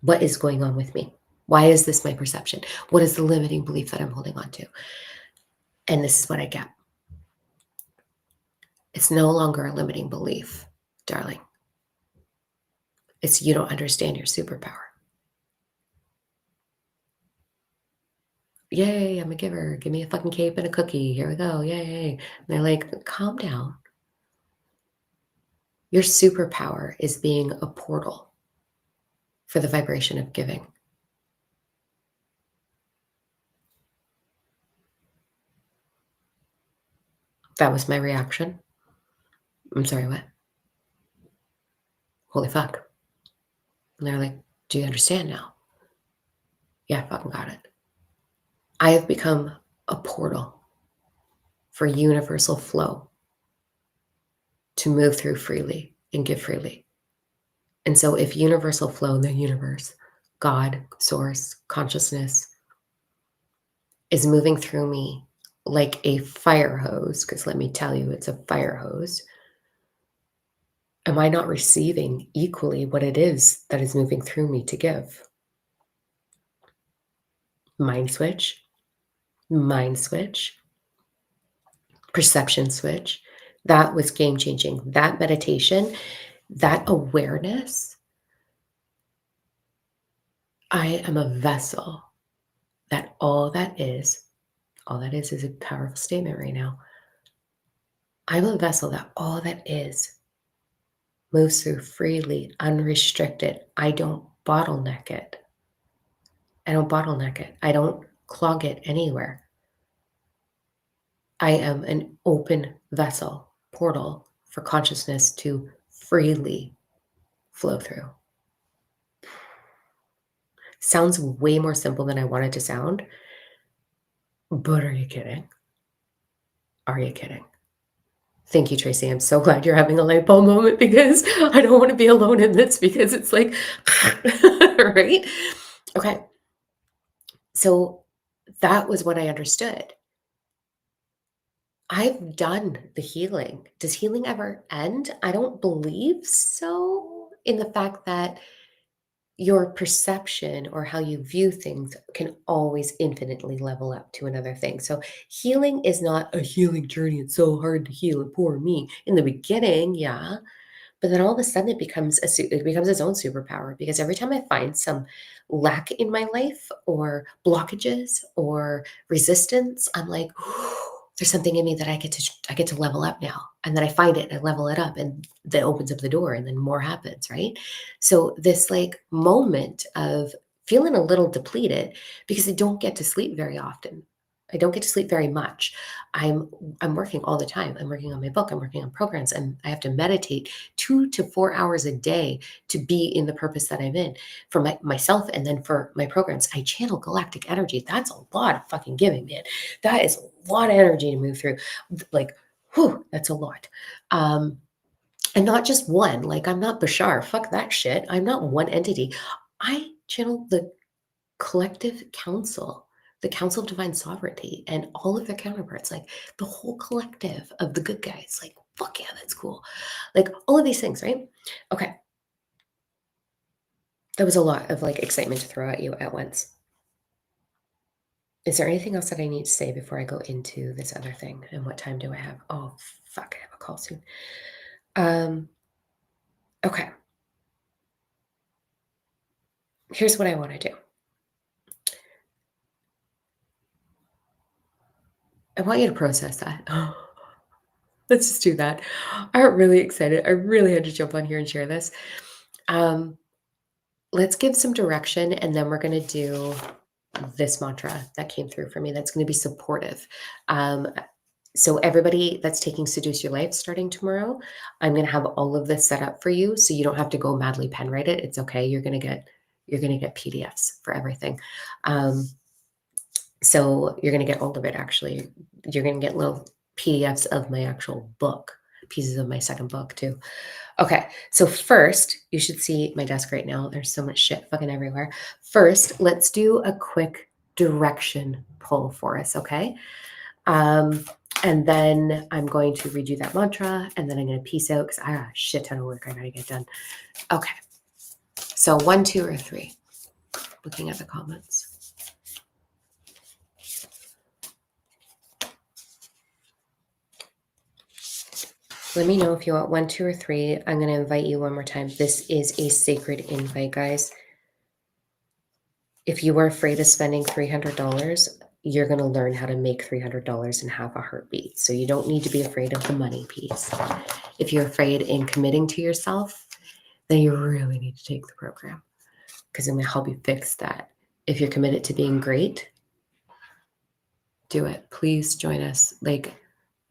what is going on with me? Why is this my perception? What is the limiting belief that I'm holding on to? And this is what I get. It's no longer a limiting belief, darling. It's you don't understand your superpower. Yay, I'm a giver. Give me a fucking cape and a cookie. Here we go. Yay. And they're like, calm down. Your superpower is being a portal for the vibration of giving. That was my reaction. I'm sorry, what? Holy fuck. And they're like, do you understand now? Yeah, I fucking got it. I have become a portal for universal flow to move through freely and give freely. And so if universal flow in the universe, God, source, consciousness, is moving through me like a fire hose, because let me tell you, it's a fire hose. Am I not receiving equally what it is that is moving through me to give? Mind switch, mind switch, perception switch. That was game changing. That meditation, that awareness. I am a vessel that all that is a powerful statement right now. I'm a vessel that all that is moves through freely, unrestricted. I don't bottleneck it. I don't bottleneck it. I don't clog it anywhere. I am an open vessel, portal for consciousness to freely flow through. Sounds way more simple than I want it to sound, but are you kidding? Are you kidding? Thank you, Tracy. I'm so glad you're having a light bulb moment because I don't want to be alone in this because it's like, right? Okay. So that was what I understood. I've done the healing. Does healing ever end? I don't believe so, in the fact that your perception or how you view things can always infinitely level up to another thing. So healing is not a healing journey. It's so hard to heal and poor me. In the beginning, yeah. But then all of a sudden it becomes its own superpower because every time I find some lack in my life or blockages or resistance, I'm like, there's something in me that I get to level up now. And then I find it and I level it up and that opens up the door and then more happens, right? So this like moment of feeling a little depleted because I don't get to sleep very often. I don't get to sleep very much. I'm I'm working all the time. I'm working on my book. I'm working on programs, and I have to meditate 2 to 4 hours a day to be in the purpose that I'm in for myself, and then for my programs. I channel galactic energy. That's a lot of fucking giving, man. That is a lot of energy to move through. Like, whew, that's a lot. Um, and not just one. Like, I'm not Bashar. Fuck that shit. I'm not one entity. I channel the collective council, the Council of Divine Sovereignty, and all of their counterparts, like the whole collective of the good guys. Like, fuck yeah, that's cool. Like all of these things, right? Okay. That was a lot of like excitement to throw at you at once. Is there anything else that I need to say before I go into this other thing? And what time do I have? Oh, fuck, I have a call soon. Um, okay. Here's what I want to do. I want you to process that. Let's just do that. I'm really excited. I really had to jump on here and share this. Um, let's give some direction, and then we're going to do this mantra that came through for me that's going to be supportive. Um, so everybody that's taking Seduce Your Life starting tomorrow, I'm going to have all of this set up for you, so you don't have to go madly pen write it. It's okay. You're going to get PDFs for everything. Um, so you're going to get all of it. Actually, you're going to get little PDFs of my actual book, pieces of my second book too. Okay, so first, you should see my desk right now. There's so much shit fucking everywhere. First, let's do a quick direction pull for us, okay? Um, and then I'm going to read you that mantra, and then I'm going to peace out because I got a shit ton of work I got to get done. Okay, so 1, 2, or 3. Looking at the comments. Let me know if you want 1, 2, or 3. I'm going to invite you one more time. This is a sacred invite, guys. If you are afraid of spending $300, you're going to learn how to make $300 in half a heartbeat. So you don't need to be afraid of the money piece. If you're afraid in committing to yourself, then you really need to take the program because I'm going to help you fix that. If you're committed to being great, do it. Please join us. Like,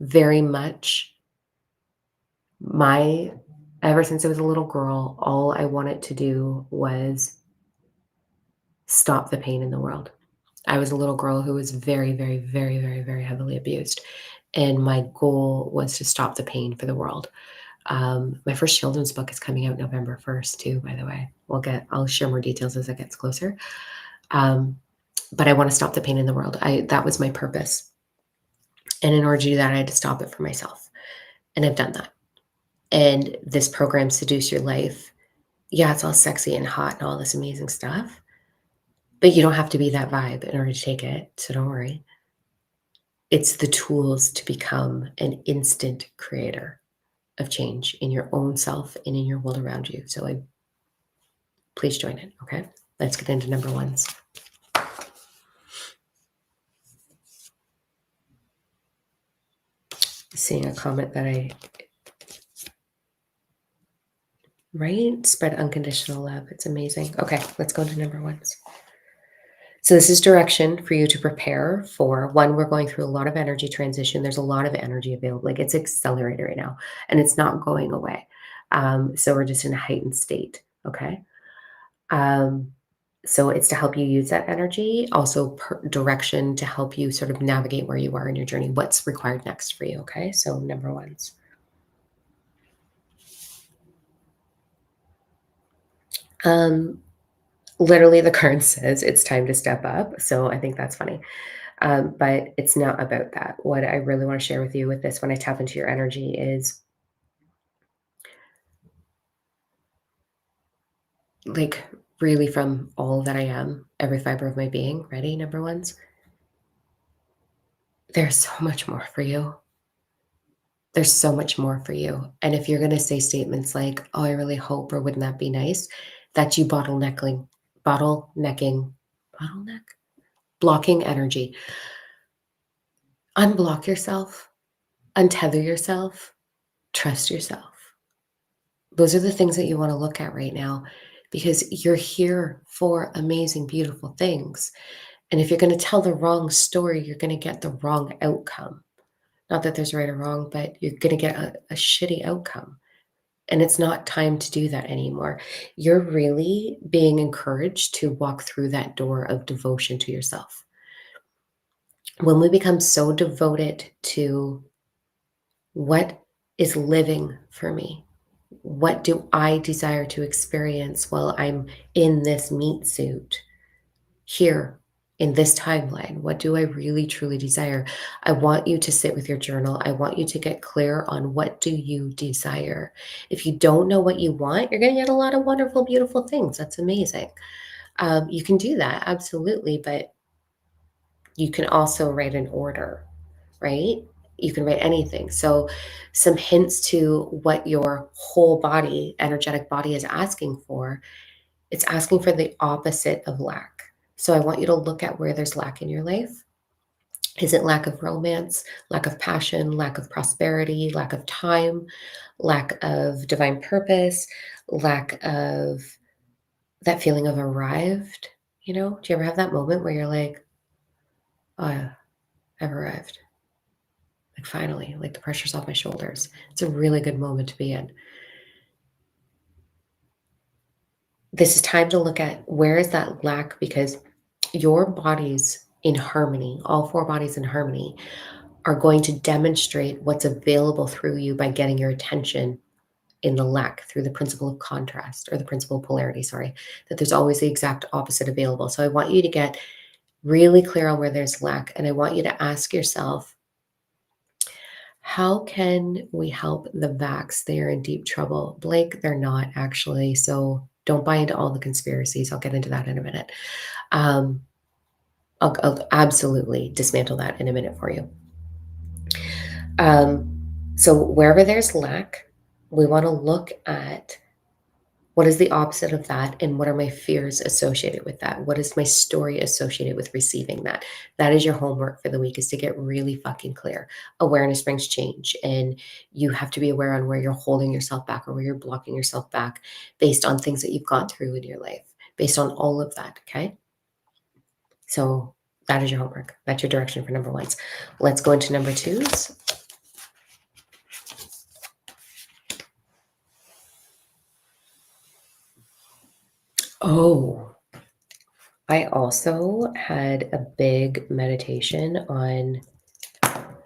very much ever since I was a little girl, all I wanted to do was stop the pain in the world. I was a little girl who was very, very, very, very, very heavily abused. And my goal was to stop the pain for the world. My first children's book is coming out November 1st, too, by the way. I'll share more details as it gets closer. But I want to stop the pain in the world. That was my purpose. And in order to do that, I had to stop it for myself. And I've done that. And this program, Seduce Your Life, yeah, it's all sexy and hot and all this amazing stuff. But you don't have to be that vibe in order to take it. So don't worry. It's the tools to become an instant creator of change in your own self and in your world around you. So please join it. Okay. Let's get into number ones. Seeing a comment that right? Spread unconditional love. It's amazing. Okay. Let's go into number ones. So this is direction for you to prepare for. One, we're going through a lot of energy transition. There's a lot of energy available. Like, it's accelerated right now and it's not going away. So we're just in a heightened state. Okay. So it's to help you use that energy, also direction to help you sort of navigate where you are in your journey, what's required next for you. Okay. So number ones. Literally the card says it's time to step up. So I think that's funny. But it's not about that. What I really want to share with you with this when I tap into your energy is, like, really from all that I am, every fiber of my being. Ready? Number ones. There's so much more for you. There's so much more for you. And if you're going to say statements like, oh, I really hope, or wouldn't that be nice? That's you bottlenecking, blocking energy. Unblock yourself, untether yourself, trust yourself. Those are the things that you want to look at right now because you're here for amazing, beautiful things. And if you're going to tell the wrong story, you're going to get the wrong outcome. Not that there's right or wrong, but you're going to get a shitty outcome. And it's not time to do that anymore. You're really being encouraged to walk through that door of devotion to yourself. When we become so devoted to what is living for me, what do I desire to experience while I'm in this meat suit here in this timeline? What do I really truly desire? I want you to sit with your journal. I want you to get clear on what do you desire. If you don't know what you want, you're going to get a lot of wonderful, beautiful things. That's amazing. You can do that, absolutely, but you can also write an order, right? You can write anything. So some hints to what your whole body, energetic body, is asking for It's asking for the opposite of lack. So I want you to look at where there's lack in your life. Is it lack of romance, lack of passion, lack of prosperity, lack of time, lack of divine purpose, lack of that feeling of arrived? Do you ever have that moment where you're like, oh, I've arrived? Like finally, like the pressure's off my shoulders. It's a really good moment to be in. This is time to look at where is that lack, because your bodies in harmony, all four bodies in harmony, are going to demonstrate what's available through you by getting your attention in the lack through the principle of contrast, or the principle of polarity, sorry, that there's always the exact opposite available. So I want you to get really clear on where there's lack. And I want you to ask yourself, how can we help the vax? They are in deep trouble. Blake, they're not actually. So don't buy into all the conspiracies. I'll get into that in a minute. Um, I'll absolutely dismantle that in a minute for you. So wherever there's lack, we want to look at what is the opposite of that, and what are my fears associated with that? What is my story associated with receiving that? That is your homework for the week, is to get really fucking clear. Awareness brings change, and you have to be aware on where you're holding yourself back or where you're blocking yourself back based on things that you've gone through in your life, based on all of that, okay? So that is your homework. That's your direction for number ones. Let's go into number twos. Oh, I also had a big meditation on,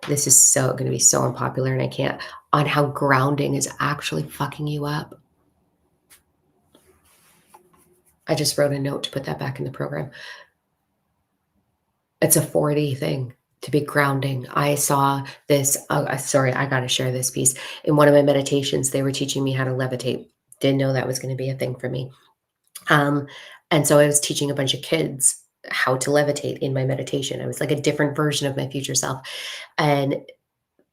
this is so going to be so unpopular and I can't, on how grounding is actually fucking you up. I just wrote a note to put that back in the program. It's a 4D thing to be grounding. I saw this, sorry, I got to share this piece. In one of my meditations, they were teaching me how to levitate. Didn't know that was going to be a thing for me. And so I was teaching a bunch of kids how to levitate in my meditation. I was like a different version of my future self. And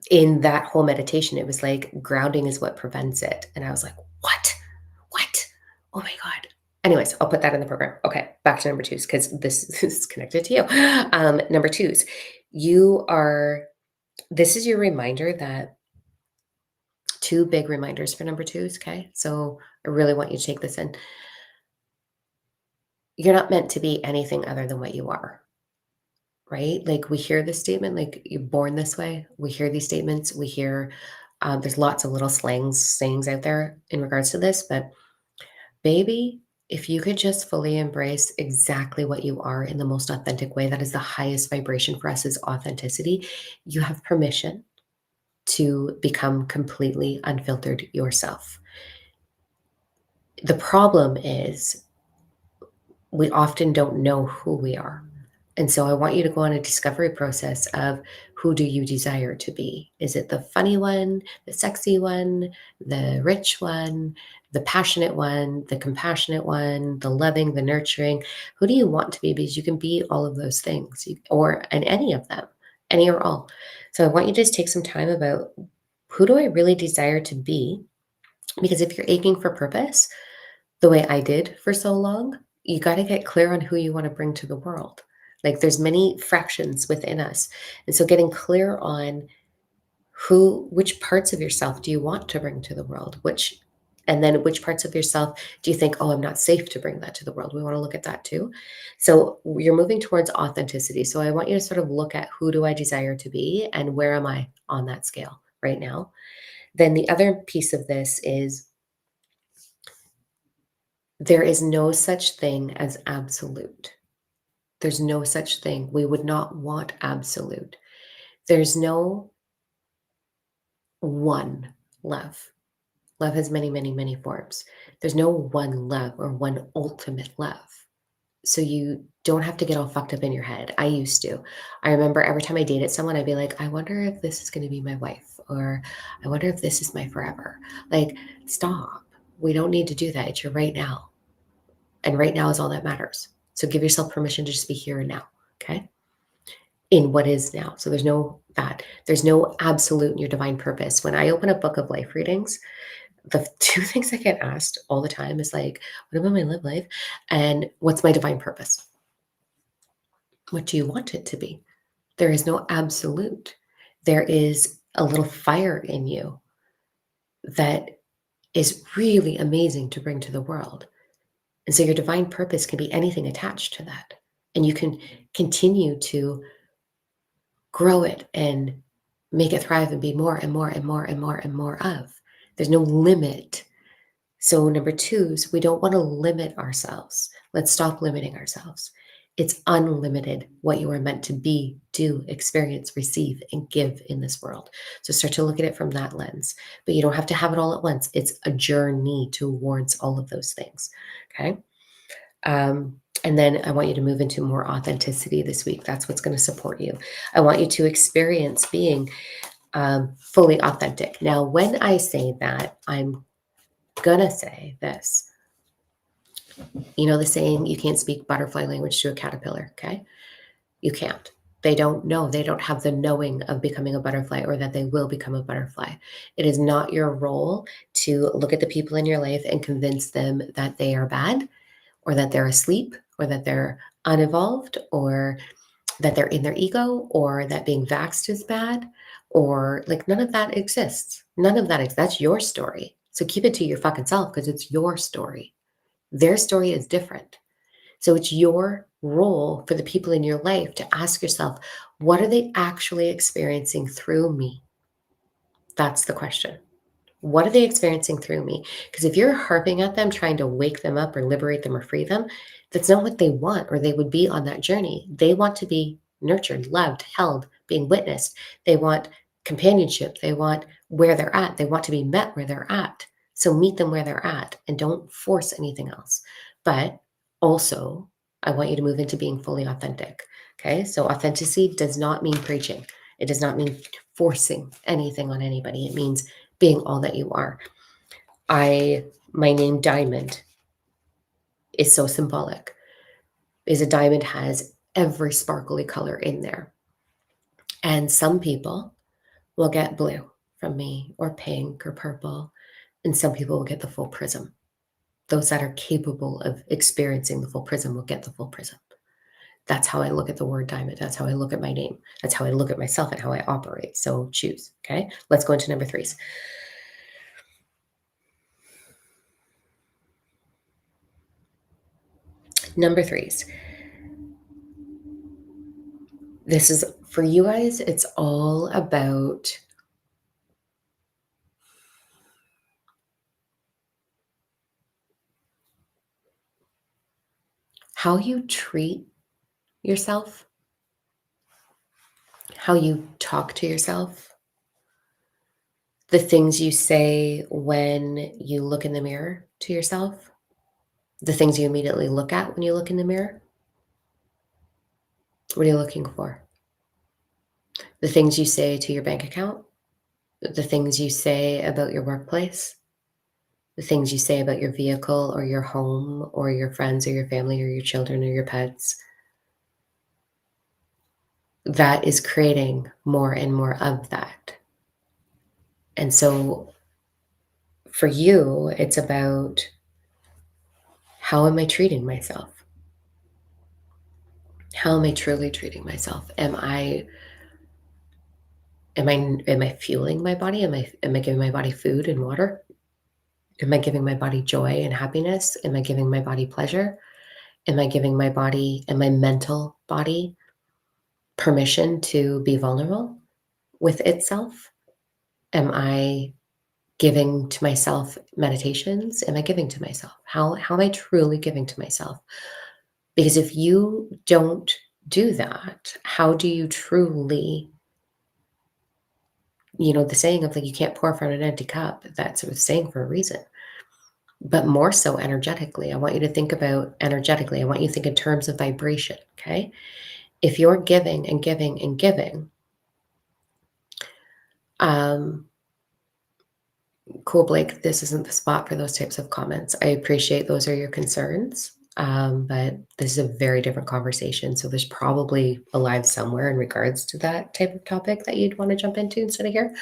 in that whole meditation, it was like grounding is what prevents it. And I was like, what? What? Oh my God. Anyways, I'll put that in the program. Okay, back to number twos, because this is connected to you. Number twos, this is your reminder that, two big reminders for number twos, okay? So I really want you to take this in. You're not meant to be anything other than what you are, right? Like we hear this statement, like you're born this way. We hear these statements. We hear, there's lots of little sayings out there in regards to this, but baby, if you could just fully embrace exactly what you are in the most authentic way, that is the highest vibration for us, is authenticity. You have permission to become completely unfiltered yourself. The problem is we often don't know who we are. And so I want you to go on a discovery process of, who do you desire to be? Is it the funny one, the sexy one, the rich one, the passionate one, the compassionate one, the loving, the nurturing? Who do you want to be? Because you can be all of those things, and any of them, any or all. So I want you to just take some time about, who do I really desire to be? Because if you're aching for purpose, the way I did for so long, you got to get clear on who you want to bring to the world. Like there's many fractions within us. And so getting clear on which parts of yourself do you want to bring to the world? And then which parts of yourself do you think, oh, I'm not safe to bring that to the world? We want to look at that too. So you're moving towards authenticity. So I want you to sort of look at, who do I desire to be and where am I on that scale right now? Then the other piece of this is, there is no such thing as absolute. There's no such thing. We would not want absolute. There's no one love. Love has many, many, many forms. There's no one love or one ultimate love. So you don't have to get all fucked up in your head. I used to. I remember every time I dated someone, I'd be like, I wonder if this is going to be my wife, or I wonder if this is my forever. Like, stop. We don't need to do that. It's your right now. And right now is all that matters. So give yourself permission to just be here and now, okay? In what is now. So there's no absolute in your divine purpose. When I open a book of life readings, The two things I get asked all the time is like, what about my live life? And what's my divine purpose? What do you want it to be? There is no absolute. There is a little fire in you that is really amazing to bring to the world. And so your divine purpose can be anything attached to that. And you can continue to grow it and make it thrive and be more and more and more and more and more of. There's no limit. So number two is we don't want to limit ourselves. Let's stop limiting ourselves. It's unlimited what you are meant to be, do, experience, receive, and give in this world. So start to look at it from that lens. But you don't have to have it all at once. It's a journey towards all of those things. Okay. And then I want you to move into more authenticity this week. That's what's going to support you. I want you to experience being fully authentic. Now, when I say that, I'm going to say this. You know the saying, you can't speak butterfly language to a caterpillar, okay? You can't. They don't know. They don't have the knowing of becoming a butterfly or that they will become a butterfly. It is not your role to look at the people in your life and convince them that they are bad or that they're asleep or that they're unevolved or that they're in their ego or that being vaxxed is bad or like none of that exists. None of that exists. That's your story. So keep it to your fucking self because it's your story. Their story is different. So it's your role for the people in your life to ask yourself, what are they actually experiencing through me? That's the question. What are they experiencing through me? Because if you're harping at them, trying to wake them up or liberate them or free them, that's not what they want, or they would be on that journey. They want to be nurtured, loved, held, being witnessed. They want companionship. They want where they're at. They want to be met where they're at. So meet them where they're at and don't force anything else. But also, I want you to move into being fully authentic. Okay. So authenticity does not mean preaching. It does not mean forcing anything on anybody. It means being all that you are. My name Diamond is so symbolic. Is a diamond has every sparkly color in there. And some people will get blue from me or pink or purple, and some people will get the full prism. Those that are capable of experiencing the full prism will get the full prism. That's how I look at the word diamond. That's how I look at my name. That's how I look at myself and how I operate. So choose. Okay. Let's go into number threes. Number threes. This is for you guys, it's all about how you treat yourself, how you talk to yourself, the things you say when you look in the mirror to yourself, the things you immediately look at when you look in the mirror. What are you looking for? The things you say to your bank account, the things you say about your workplace, the things you say about your vehicle or your home or your friends or your family or your children or your pets. That is creating more and more of that. And so for you, it's about how am I treating myself? How am I truly treating myself? Am I fueling my body? Am I giving my body food and water? Am I giving my body joy and happiness? Am I giving my body pleasure? Am I giving my body and my mental body permission to be vulnerable with itself? Am I giving to myself meditations? Am I giving to myself? How am I truly giving to myself? Because if you don't do that, how do you truly, the saying of like you can't pour from an empty cup, that's sort of saying for a reason. But more so energetically, I want you to think about energetically. I want you to think in terms of vibration. Okay. If you're giving and giving and giving, um, cool, Blake, this isn't the spot for those types of comments. I appreciate those are your concerns, but this is a very different conversation. So there's probably a live somewhere in regards to that type of topic that you'd want to jump into instead of here.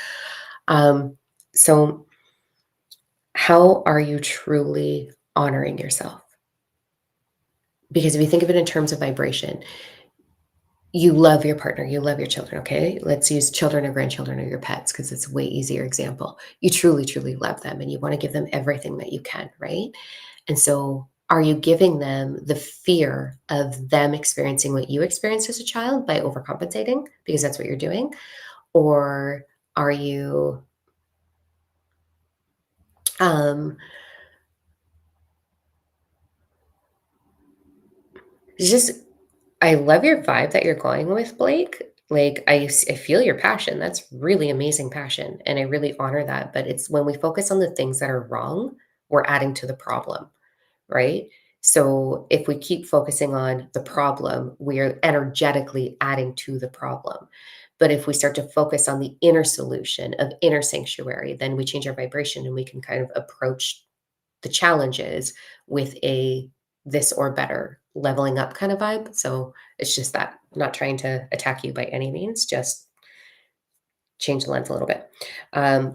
So How are you truly honoring yourself? Because if you think of it in terms of vibration, you love your partner, you love your children, okay? Let's use children or grandchildren or your pets because it's a way easier example. You truly, truly love them and you want to give them everything that you can, right? And so, are you giving them the fear of them experiencing what you experienced as a child by overcompensating because that's what you're doing? Or are you um just I love your vibe that you're going with, Blake. Like, I feel your passion. That's really amazing passion, and I really honor that, but it's when we focus on the things that are wrong, we're adding to the problem, right? So, if we keep focusing on the problem, we are energetically adding to the problem. But if we start to focus on the inner solution of inner sanctuary, then we change our vibration and we can kind of approach the challenges with a this or better leveling up kind of vibe. So it's just that not trying to attack you by any means, just change the lens a little bit.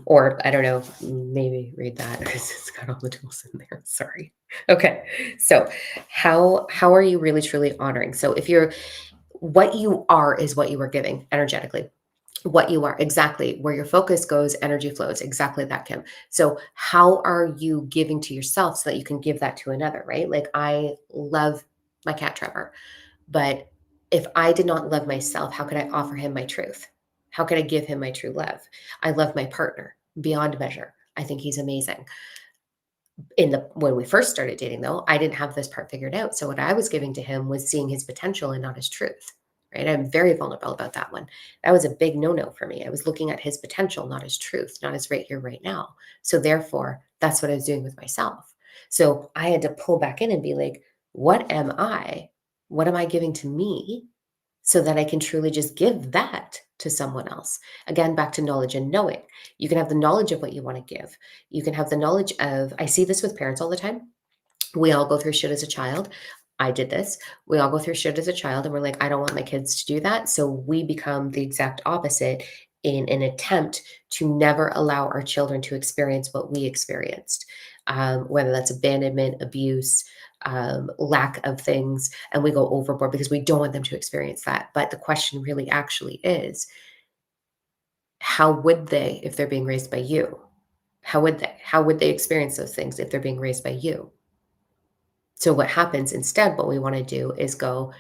Or I don't know, maybe read that because it's got all the tools in there. Sorry. Okay. So how are you really truly honoring? So if you're what you are is what you are giving energetically. What you are, exactly. Where your focus goes, energy flows. Exactly that, Kim. So, how are you giving to yourself so that you can give that to another, right? Like, I love my cat Trevor, but if I did not love myself, how could I offer him my truth? How could I give him my true love? I love my partner beyond measure. I think he's amazing. In the when we first started dating though, I didn't have this part figured out. So what I was giving to him was seeing his potential and not his truth. Right? I'm very vulnerable about that one. That was a big no-no for me. I was looking at his potential, not his truth, not his right here, right now. So therefore, that's what I was doing with myself. So I had to pull back in and be like, what am I? What am I giving to me so that I can truly just give that to someone else. Again, back to knowledge and knowing. You can have the knowledge of what you want to give. You can have the knowledge of, I see this with parents all the time. We all go through shit as a child. I did this. We all go through shit as a child, and we're like, I don't want my kids to do that. So we become the exact opposite in an attempt to never allow our children to experience what we experienced, whether that's abandonment, abuse, lack of things, and we go overboard because we don't want them to experience that. But the question really actually is, how would they if they're being raised by you? How would they? How would they experience those things if they're being raised by you? So what happens instead, what we want to do is go,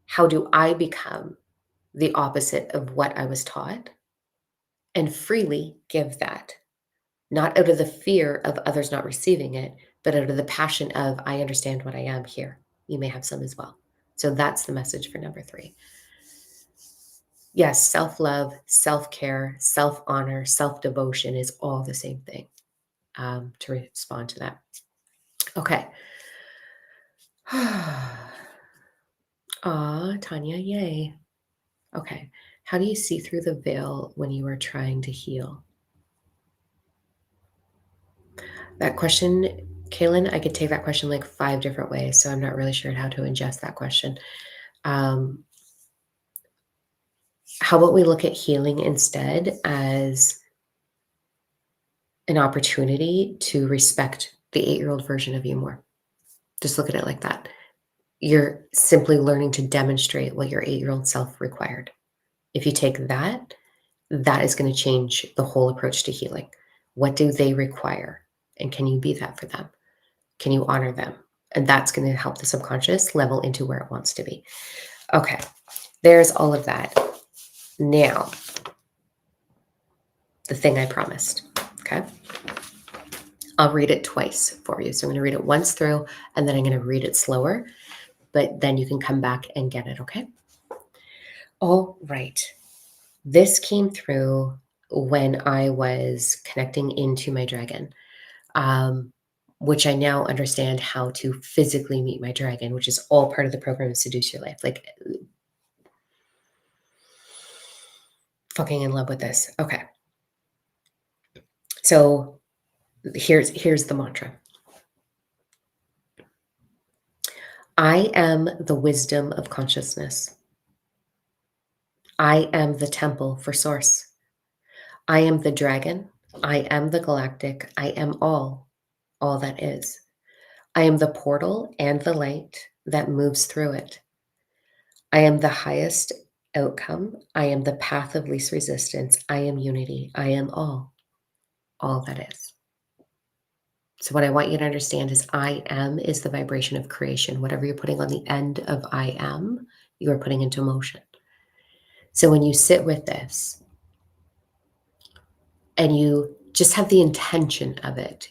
how do I become the opposite of what I was taught and freely give that? Not out of the fear of others not receiving it, but out of the passion of, I understand what I am here. You may have some as well. So that's the message for number three. Yes, self love, self care, self honor, self devotion is all the same thing, to respond to that. Okay. Aw, Tanya, yay. Okay. How do you see through the veil when you are trying to heal? That question, Kaylin, I could take that question like five different ways. So I'm not really sure how to ingest that question. Um, how about we look at healing instead as an opportunity to respect the 8-year-old version of you more? Just look at it like that. You're simply learning to demonstrate what your 8-year-old self required. If you take that, that is going to change the whole approach to healing. What do they require? And can you be that for them? Can you honor them? And that's going to help the subconscious level into where it wants to be. Okay, there's all of that. Now, the thing I promised. Okay. I'll read it twice for you. So I'm going to read it once through and then I'm going to read it slower, but then you can come back and get it. Okay. All right. This came through when I was connecting into my dragon, um, which I now understand how to physically meet my dragon, which is all part of the program Seduce Your Life. Like, fucking in love with this. Okay. So here's the mantra. I am the wisdom of consciousness. I am the temple for source. I am the dragon I am the galactic. I am all that is. I am the portal and the light that moves through it. I am the highest outcome. I am the path of least resistance. I am unity. I am all that is. So, what I want you to understand is I am is the vibration of creation. Whatever you're putting on the end of I am, you are putting into motion. So, when you sit with this and you just have the intention of it,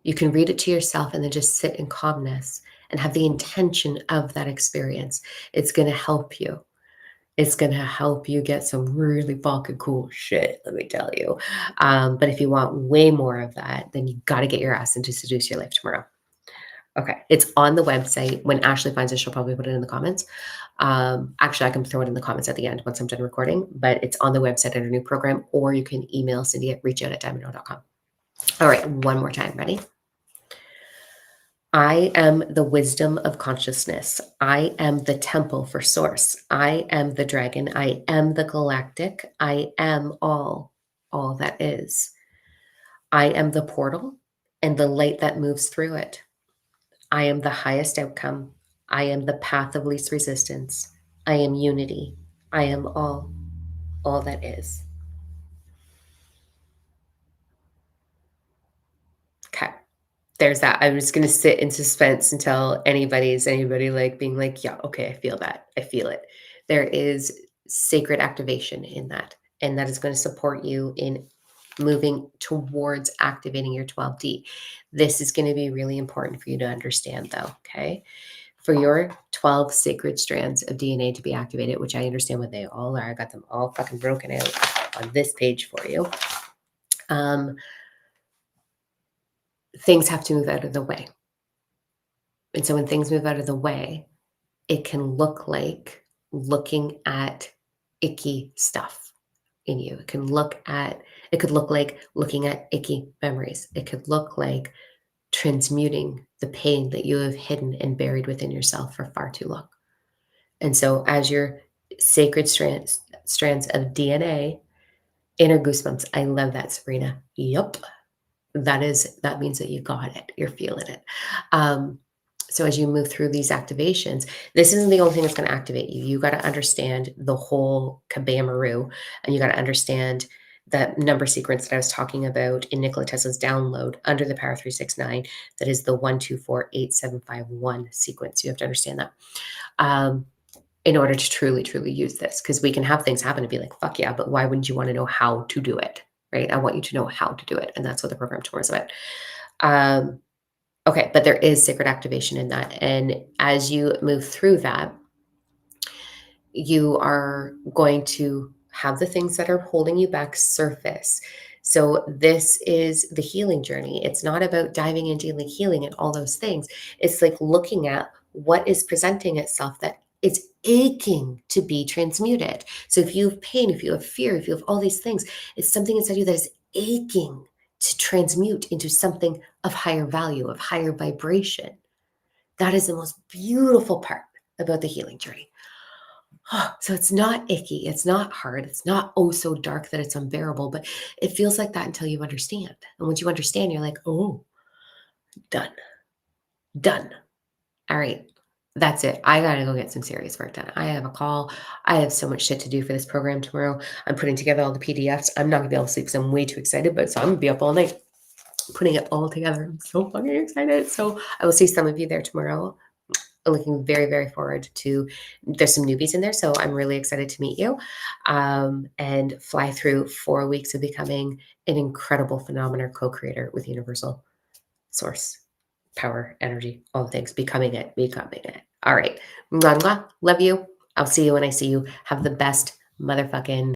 you can read it to yourself and then just sit in calmness and have the intention of that experience. It's going to help you. It's going to help you get some really fucking cool shit, let me tell you. But if you want way more of that, then you got to get your ass into Seduce Your Life tomorrow. Okay. It's on the website. When Ashley finds it, she'll probably put it in the comments. Actually, I can throw it in the comments at the end once I'm done recording, but it's on the website under new program, or you can email Cindy at reachout@diamondno.com. All right. One more time. Ready? I am the wisdom of consciousness. I am the temple for source. I am the dragon. I am the galactic. I am all that is. I am the portal and the light that moves through it. I am the highest outcome. I am the path of least resistance. I am unity. I am all that is. Okay. There's that. I'm just going to sit in suspense until anybody like being like, yeah, okay, I feel that. I feel it. There is sacred activation in that. And that is going to support you in moving towards activating your 12D. This is going to be really important for you to understand, though. Okay. For your 12 sacred strands of DNA to be activated, which I understand what they all are. I got them all fucking broken out on this page for you. Things have to move out of the way. And so when things move out of the way, it can look like looking at icky stuff in you. It could look like looking at icky memories. It could look like transmuting the pain that you have hidden and buried within yourself for far too long. And so as your sacred strands of DNA, inner goosebumps. I love that, Sabrina. Yup. That means that you got it. You're feeling it. So as you move through these activations, this isn't the only thing that's going to activate you. You got to understand the whole kabamaroo, and you got to understand the number sequence that I was talking about in Nikola Tesla's download under the Power 369. That is the 1248751 sequence. You have to understand that. In order to truly, truly use this, because we can have things happen and be like, fuck yeah, but why wouldn't you want to know how to do it? Right? I want you to know how to do it. And that's what the program tomorrow is about. Okay, but there is sacred activation in that. And as you move through that, you are going to have the things that are holding you back surface. So this is the healing journey. It's not about diving into like healing and all those things. It's like looking at what is presenting itself that it's aching to be transmuted. So if you have pain, if you have fear, if you have all these things, it's something inside you that is aching to transmute into something of higher value, of higher vibration. That is the most beautiful part about the healing journey. So it's not icky, it's not hard, it's not oh so dark that it's unbearable, but it feels like that until you understand. And once you understand, you're like, oh, done, done. All right, that's it. I gotta go get some serious work done. I have a call. I have so much shit to do for this program tomorrow. I'm putting together all the PDFs. I'm not gonna be able to sleep because I'm way too excited, but so I'm gonna be up all night putting it all together. I'm so fucking excited. So I will see some of you there tomorrow. Looking very, very forward to. There's some newbies in there, so I'm really excited to meet you and fly through 4 weeks of becoming an incredible phenomenal co-creator with Universal Source, Power, Energy, all the things. Becoming it, becoming it. All right. Mwah, mwah. Love you. I'll see you when I see you. Have the best motherfucking